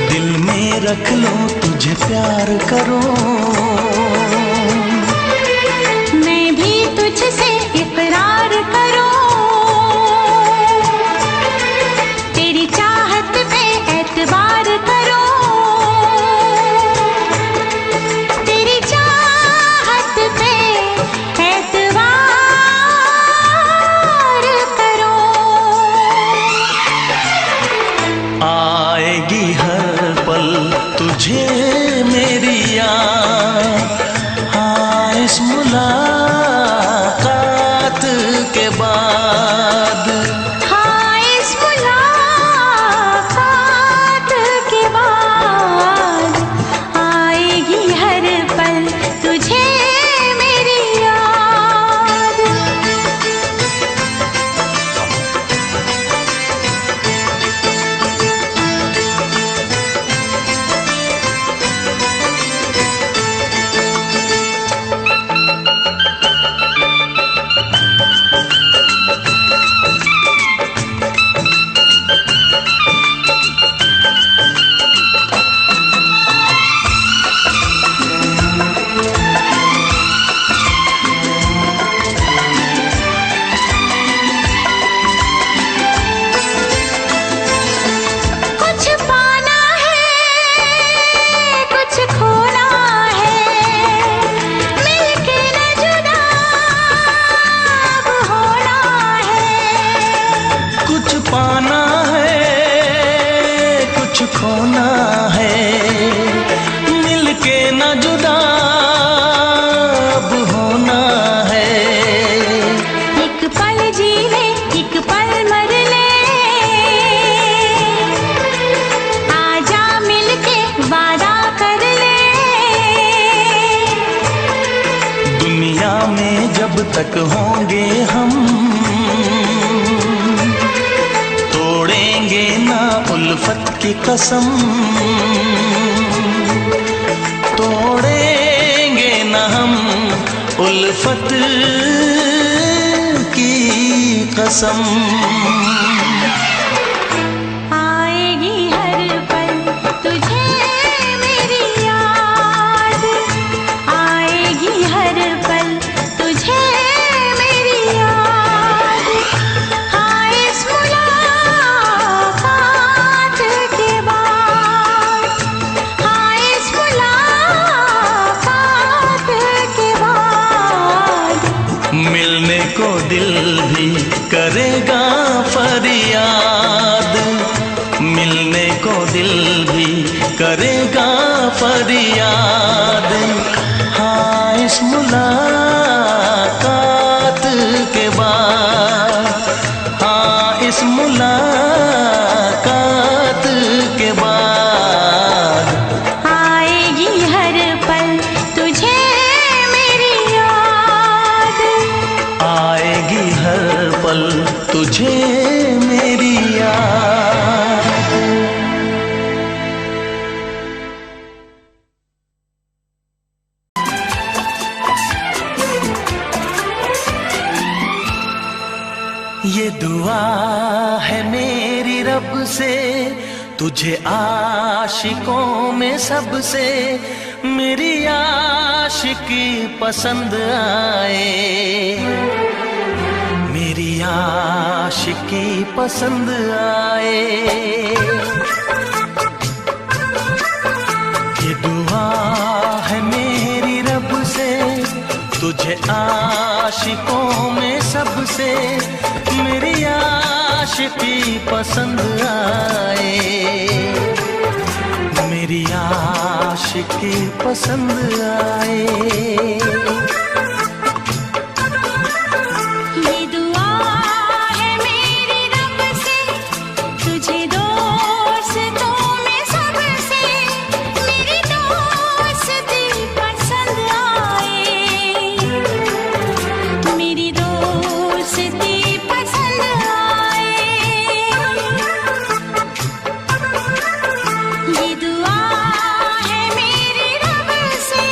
दिल में रख लो तुझे प्यार करूं। मैं भी तुझसे इकरार करूं, तेरी चाहत पे एतबार करूं, तेरी चाहत पे एतबार करूं। आएगी हर पल तुझे मेरी याद, हाँ इस मुलाकात के बाद, हाँ इस मुलाकात के बाद आएगी हर पल तुझे मेरी याद। में जब तक होंगे हम, तोड़ेंगे ना उल्फत की कसम, तोड़ेंगे ना हम उल्फत की कसम। आएगी हर पल तुझे मेरी याद, आएगी हर पल तुझे मेरी याद। हाँ इस मुलाकात के बाद, हाँ इस मुलाकात के बाद मिलने को दिल भी करेगा फरियाद, मिलने को दिल भी करेगा फरियाद। हाँ इस मुलाकात के बाद, हाँ इस मुलाकात के बाद आएगी हर पल तुझे मेरी याद, आएगी हर पल तुझे मेरी याद। ये दुआ है मेरी रब से तुझे आशिकों में सबसे, मेरी आशिकी पसंद आए, मेरी आशिकी पसंद आए। ये दुआ है मेरी रब से तुझे आशिकों में सबसे, मेरी आशिकी पसंद आए, मेरी आशिकी पसंद आए। ये दुआ है मेरी रब से तुझे दोस्तों में सबसे, मेरी दोस्ती पसंद आए, मेरी दोस्ती पसंद आए। ये दुआ है मेरी रब से।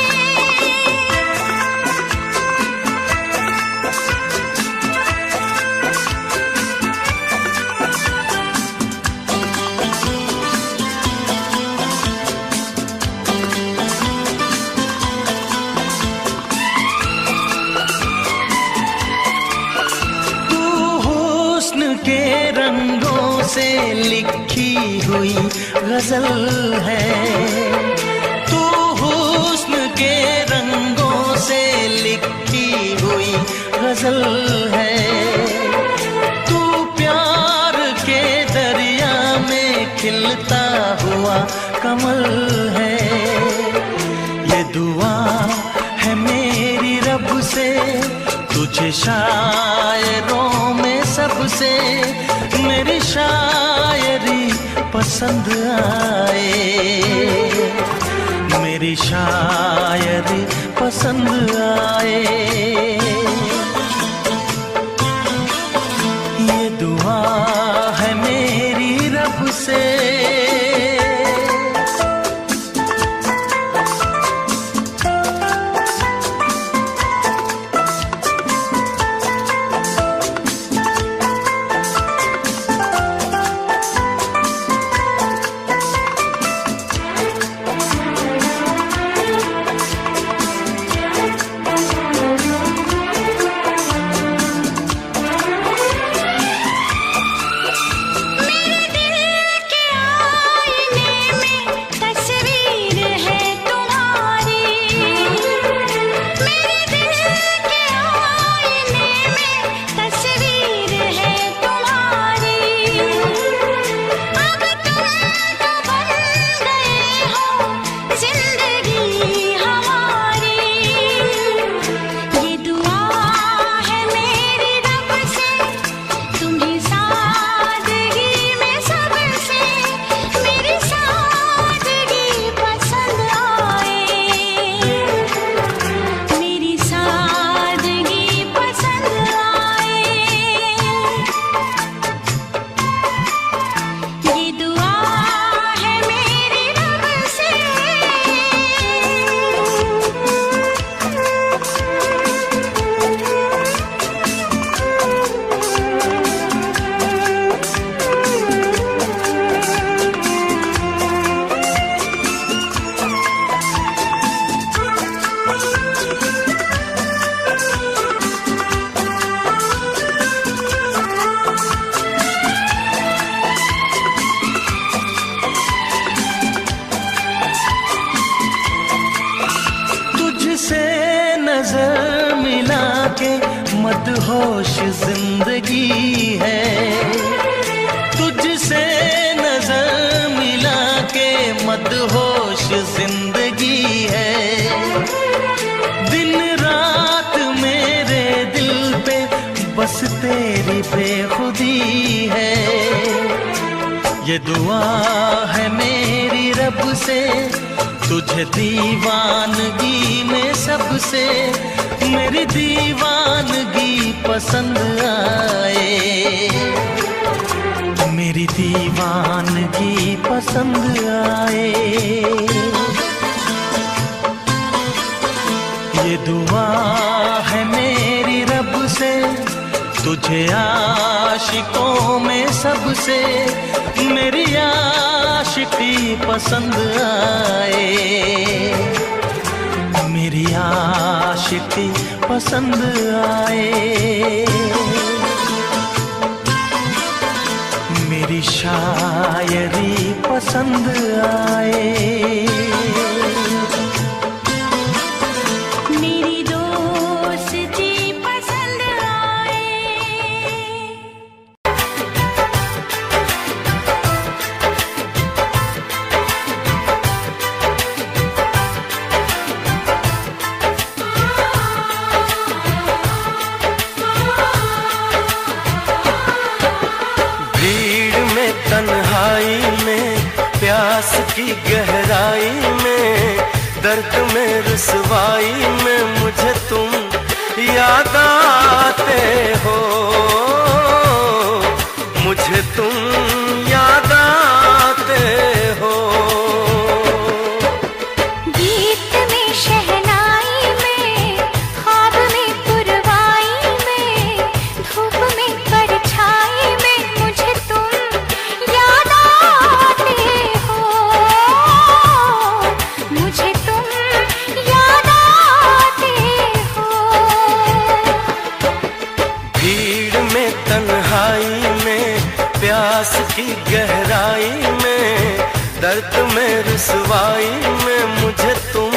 तू हुस्न के रंगों से लिखी हुई गजल है, तू हुस्न के रंगों से लिखी हुई गजल है, तू प्यार के दरिया में खिलता हुआ कमल है। ये दुआ है मेरी रब से तुझे शायरों में सबसे, मेरी शायरी पसंद आए, मेरी शायरी पसंद आए। ये दुआ है मेरी रब से। के मदहोश जिंदगी है। तुझसे नजर मिला के मदहोश जिंदगी है। दिन रात मेरे दिल पे बस तेरी बेखुदी है। ये दुआ है मेरी रब से तुझे दीवानगी में सबसे मेरी दीवानगी पसंद आए। मेरी दीवानगी पसंद आए। ये दुआ है मेरी रब से तुझे आशिकों में सबसे मेरी आशिकी पसंद आए। मेरी आशिकी पसंद आए। मेरी शायरी पसंद आए। मेरी दोस्ती पसंद आए। भीड़ में तन्हाई में प्यास की गहराई में दर्द में रुसवाई में मुझे तुम याद आते हो। मुझे तुम याद आते हो। गीत में शहनाई में ख्वाब में पुरवाई में धूप में परछाई में मुझे तुम याद आते हो। मुझे तुम याद आते हो। भीड़ में तन्हाई में प्यास की गहराई में दर्द में रुसवाई में मुझे तुम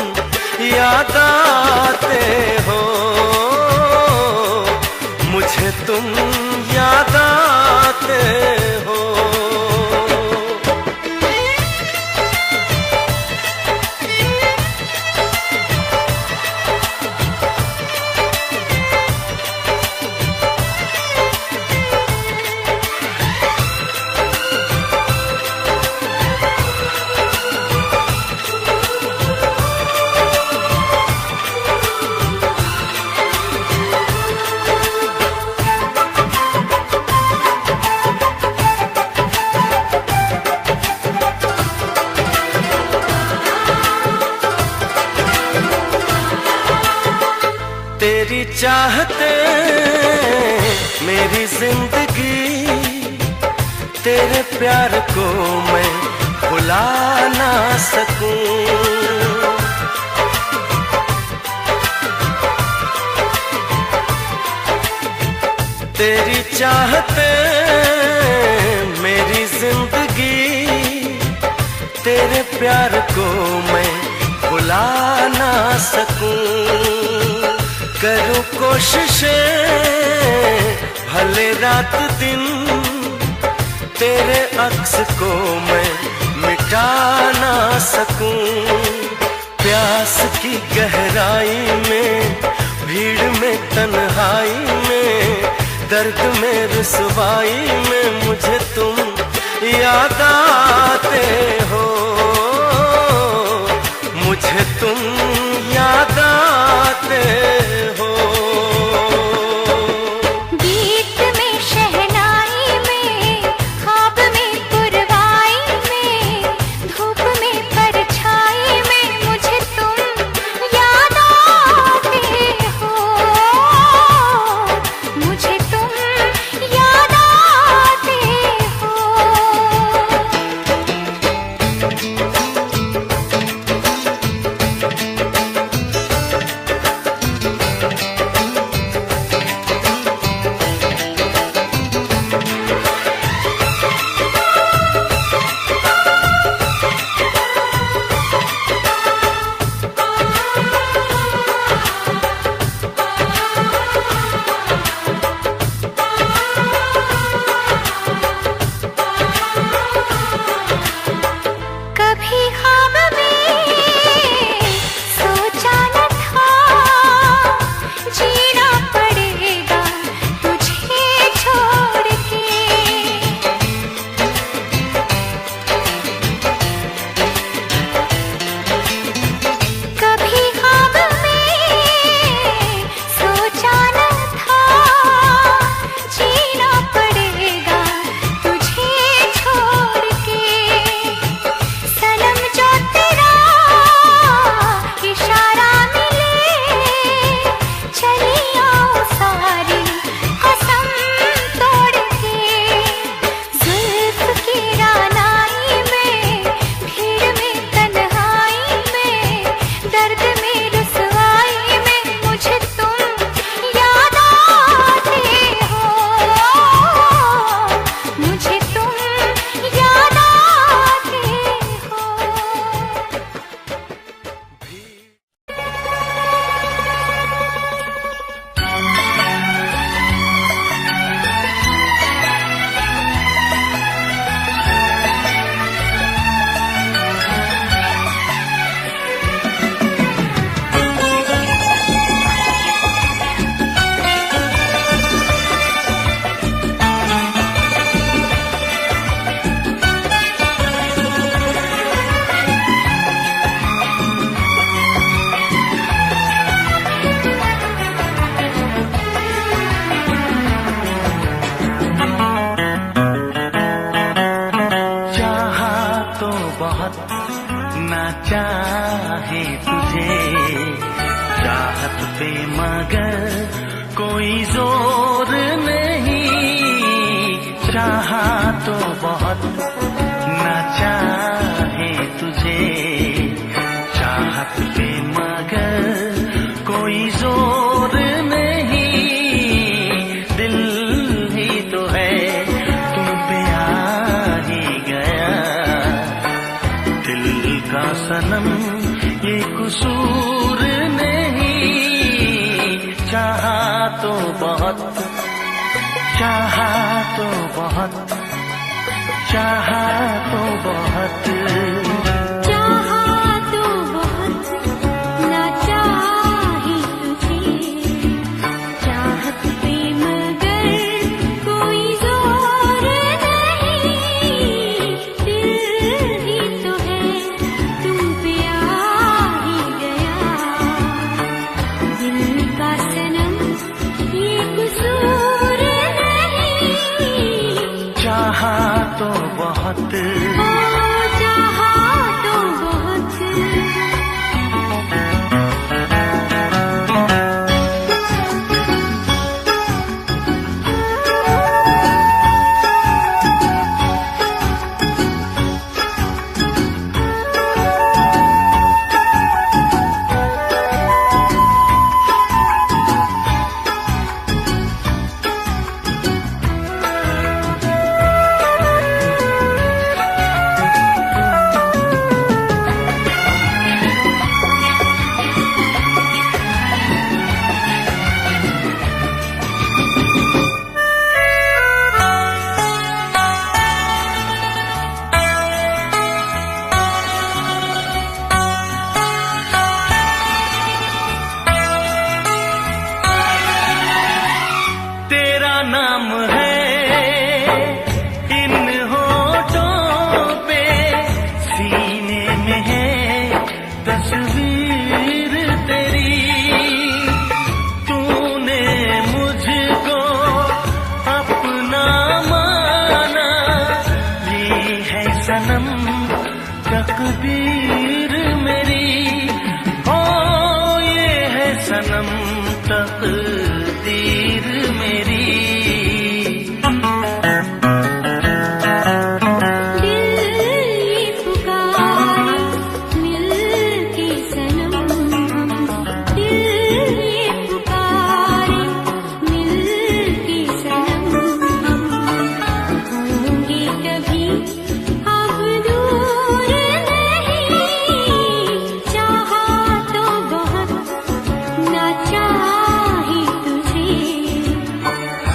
याद आते हो। मुझे तुम याद आते हो। तेरी चाहते मेरी जिंदगी तेरे प्यार को मैं भुला ना सकूं। तेरी चाहते मेरी जिंदगी तेरे प्यार को मैं भुला ना सकूं। करूं कोशिशें भले रात दिन तेरे अक्स को मैं मिटा ना सकूं। प्यास की गहराई में भीड़ में तन्हाई में दर्द में रुसवाई में मुझे तुम याद आते हो। मुझे तुम याद आते हो। गीत में शहनाई में ख्वाब में पुरवाई में धूप में परछाई में मुझे तुम याद आते हो। मुझे तुम याद आते हो। बहुत, चाहा तो बहुत, चाहा तो बहुत, चाहा तो बहुत, ना चाही तुझे, चाहत पे मगर कोई जोर नहीं, दिल ही तो है तुम पे आ ही गया, दिल का सनम ये कसूर नहीं, चाहा तो बहुत, चाहा तो बहुत। तेरा नाम है इन होठों पे, सीने में है तस्वीर तेरी, तूने मुझको अपना माना, ये है सनम तकदीर मेरी, ओ ये है सनम तकदीर मेरी। दिल ये पुकारे मिल के सनम, दिल ये पुकारे मिल के सनम, होंगे कभी अब दूर नहीं, चाहा तो बहुत, ना चाही तुझे,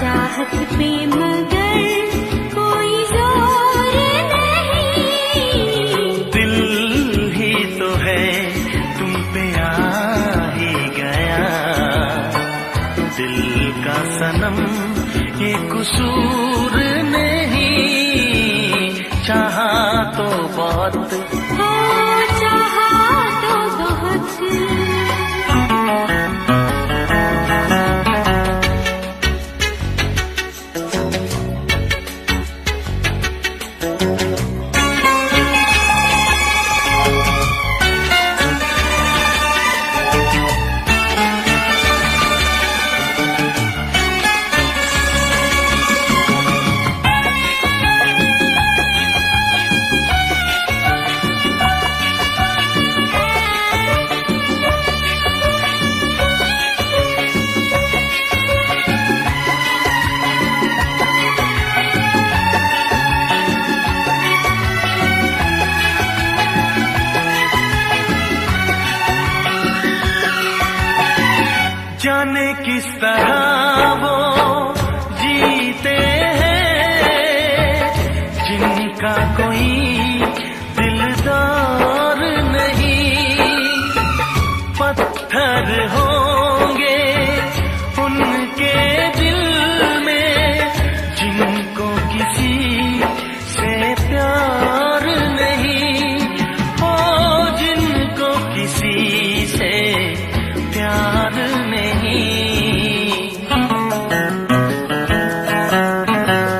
चाहत पे मगर कोई जोर नहीं, दिल ही तो है तुम पे आ ही गया, दिल का सनम ये कसूर नहीं, चाहा तो बहुत, चाहा तो बहुत। जाने किस तरह वो जीते हैं जिनका कोई दिलदार नहीं, पत्थर होंगे उनके दिल में जिनको किसी से प्यार नहीं, ओ जिनको किसी से प्यार नहीं।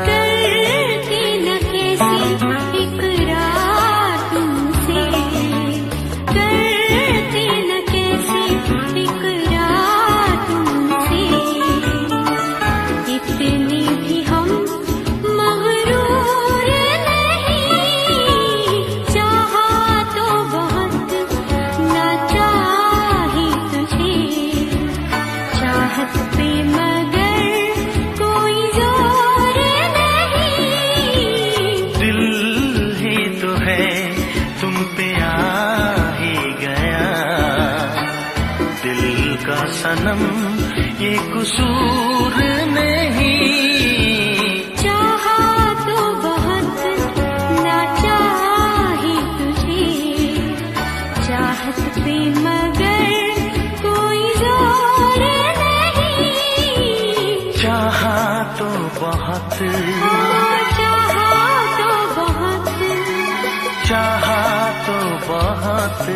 करती न कैसी इकरार तुमसे, करती न कैसी इकरार तुमसे, इतने भी हम मगरूर नहीं, चाहा तो बहुत, ना चाही तुझे, चाहत पे मगर कोई जोर नहीं, दिल ही तो है तुम पे आ ही गया, दिल का सनम ये कसूर नहीं। चाहा तो बहुत ना चाही तुझे, चाहत पे मगर कोई जोर नहीं। चाहा तो बहुत, चाहा तो बहुत, चाहा तो बहुत।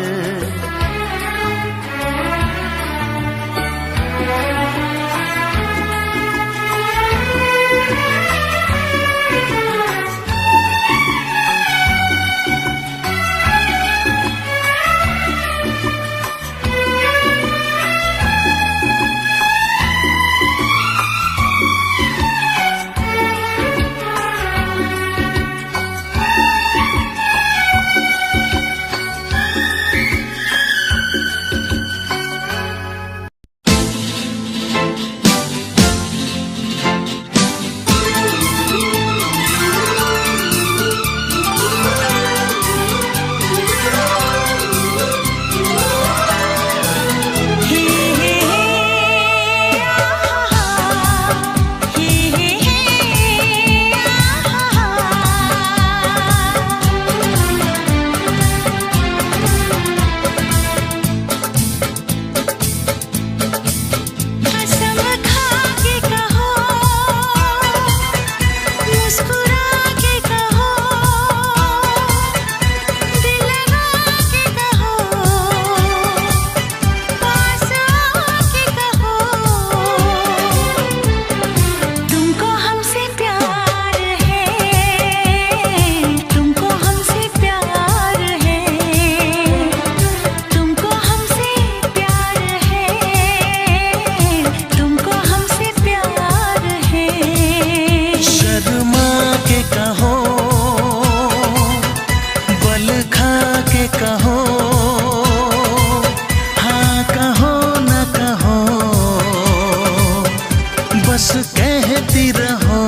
बस कहती रहो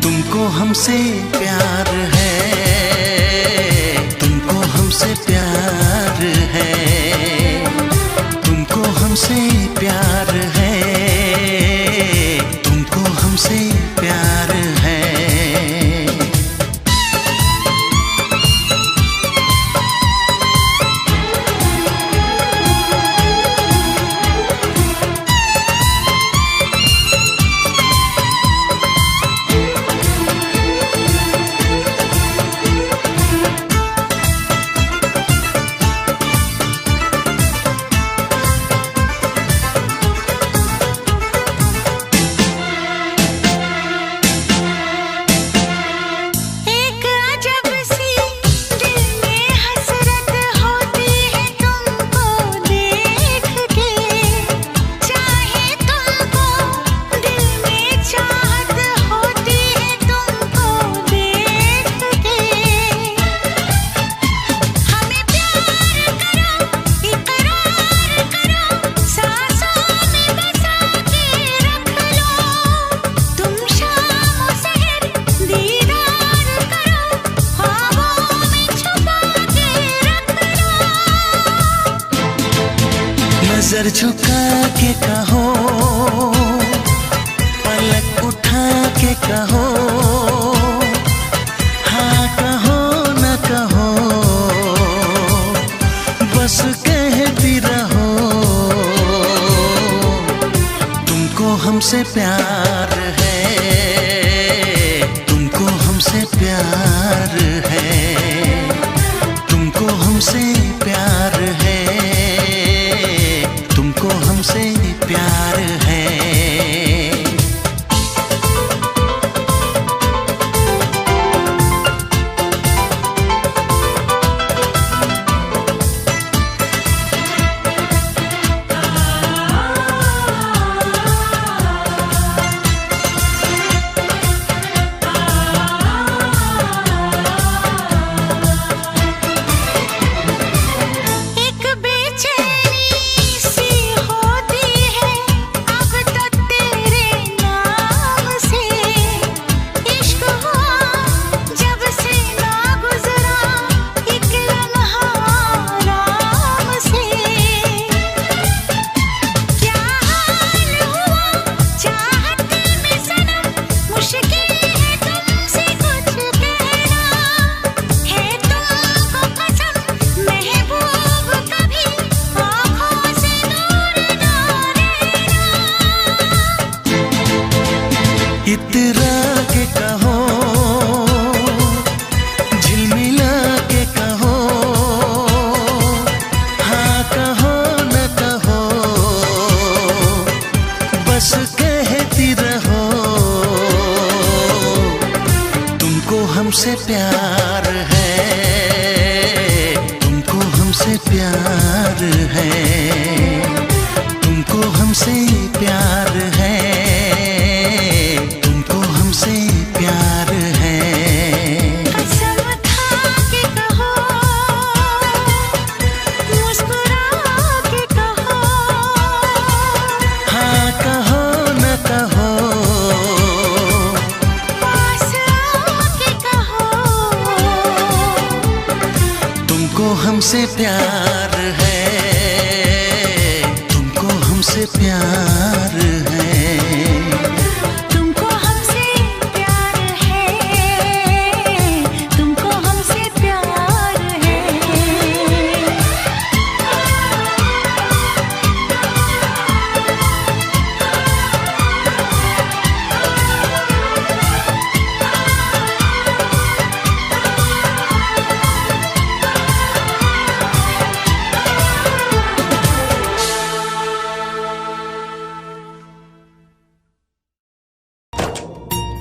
तुमको हमसे प्यार है, तुमको हमसे प्यार है, तुमको हमसे प्यार है, तुमको हमसे प्यार है। नजर झुका के कहो, पलक उठा के कहो, हाँ कहो न कहो, बस कहती रहो तुमको हमसे प्यार है, तुमको हमसे प्यार है, तुमको हमसे प्यार है, तुमको हमसे प्यार है। एक बेचैनी सी होती है अब तो हमसे प्यार है, तुमको हमसे प्यार है, तुमको हमसे प्यार है, तुमको हमसे प्यार है। कसम खा के कहो, मुस्कुरा के कहो, हाँ कहो न कहो, पास आके कहो, तुमको हमसे प्यार है, तुमको हमसे प्यार है। तुमको हमसे प्यार है, तुमको हमसे प्यार है।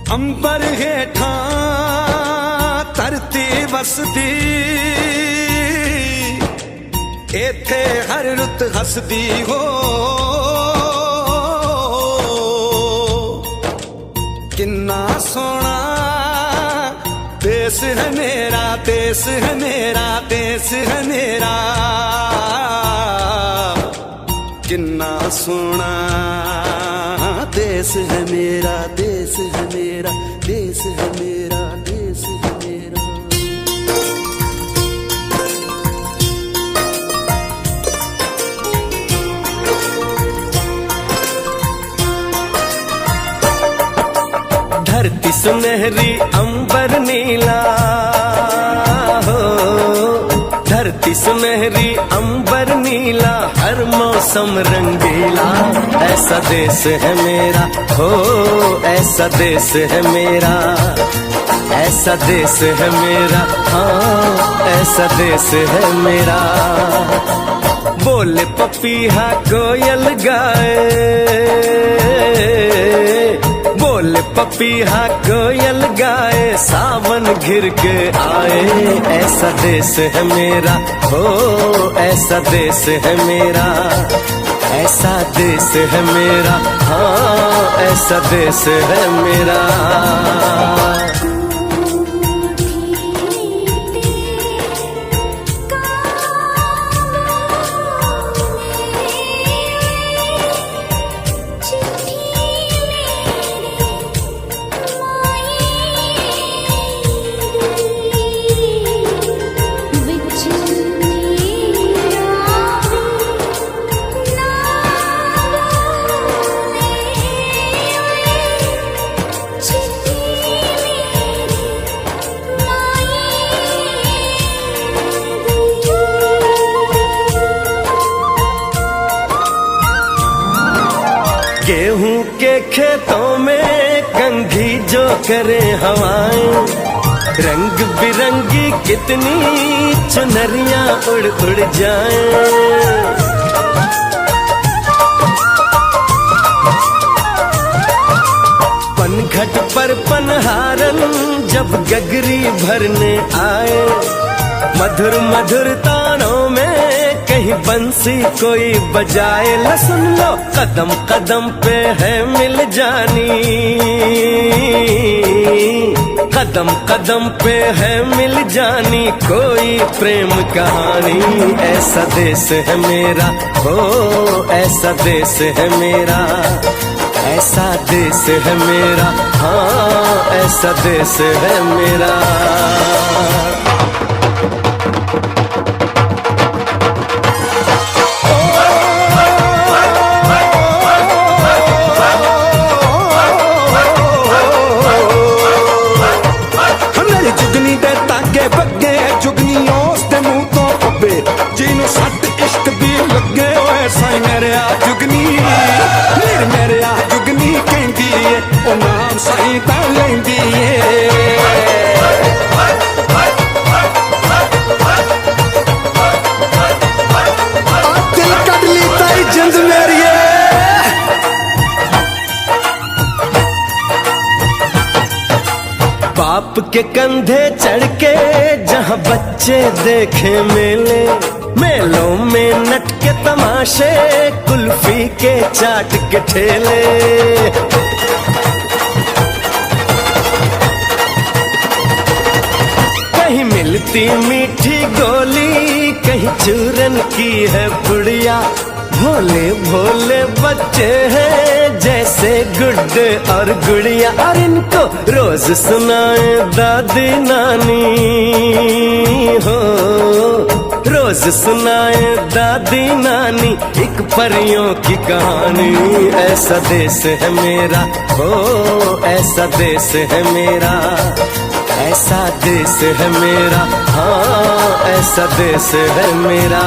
अंबर हेठा धरती वसदी, एथे हर रुत हसदी हो। किन्ना सोना देश है मेरा, देश है मेरा, देश है मेरा। किन्ना सोना देश है मेरा, देश है मेरा, देश है मेरा, देश है मेरा। धरती सुनहरी अंबर नीला हो, धरती सुनहरी अंबर नीला, हर मौसम रंगीला। ऐसा देश है मेरा हो, ऐसा देश है मेरा, ऐसा देश है मेरा, हाँ ऐसा देश है मेरा। बोले पपीहा कोयल गाए, बोले पपीहा कोयल गाए, सावन घिर के आए। ऐसा देश है मेरा हो, ऐसा देश है मेरा, ऐसा देश है मेरा, हाँ ऐसा देश है मेरा। गेहूं के खेतों में कंघी जो करे हवाएं, रंग बिरंगी कितनी चुनरियां उड़ उड़ जाएं। पनघट पर पनहारन जब गगरी भरने आए, मधुर मधुर तानों में कहीं बंसी कोई बजाए। ल सुन लो कदम कदम पे है मिल जानी, कदम कदम पे है मिल जानी कोई प्रेम कहानी। ऐसा देश है मेरा हो, ऐसा देश है मेरा, ऐसा देश है मेरा, हाँ ऐसा देश है मेरा। ਜਿਹਨੂੰ ਸੱਟ ਇਸ਼ਕ ਦੀ ਲੱਗੇ ਓਏ ਸਾਈ ਮੇਰੇ ਆ ਜੁਗਨੀ, ਮੇਰੇ ਆ ਜੁਗਨੀ ਕਹਿੰਦੀ ਏ ਉਹ ਨਾਮ ਸਾਈ ਤਾਂ ਲੈਂਦੀ ਏ। बाप के कंधे चढ़ के जहाँ बच्चे देखे मेले, मेलों में नट के तमाशे, कुल्फी के चाट के ठेले। कहीं मिलती मीठी गोली, कहीं चूरन की है पुड़िया। भोले भोले बच्चे हैं जैसे गुड्डे और गुड़िया। और इनको रोज सुनाए दादी नानी हो, रोज सुनाए दादी नानी एक परियों की कहानी। ऐसा देश है मेरा, हो ऐसा देश है मेरा, ऐसा देश है मेरा, हाँ ऐसा देश है मेरा।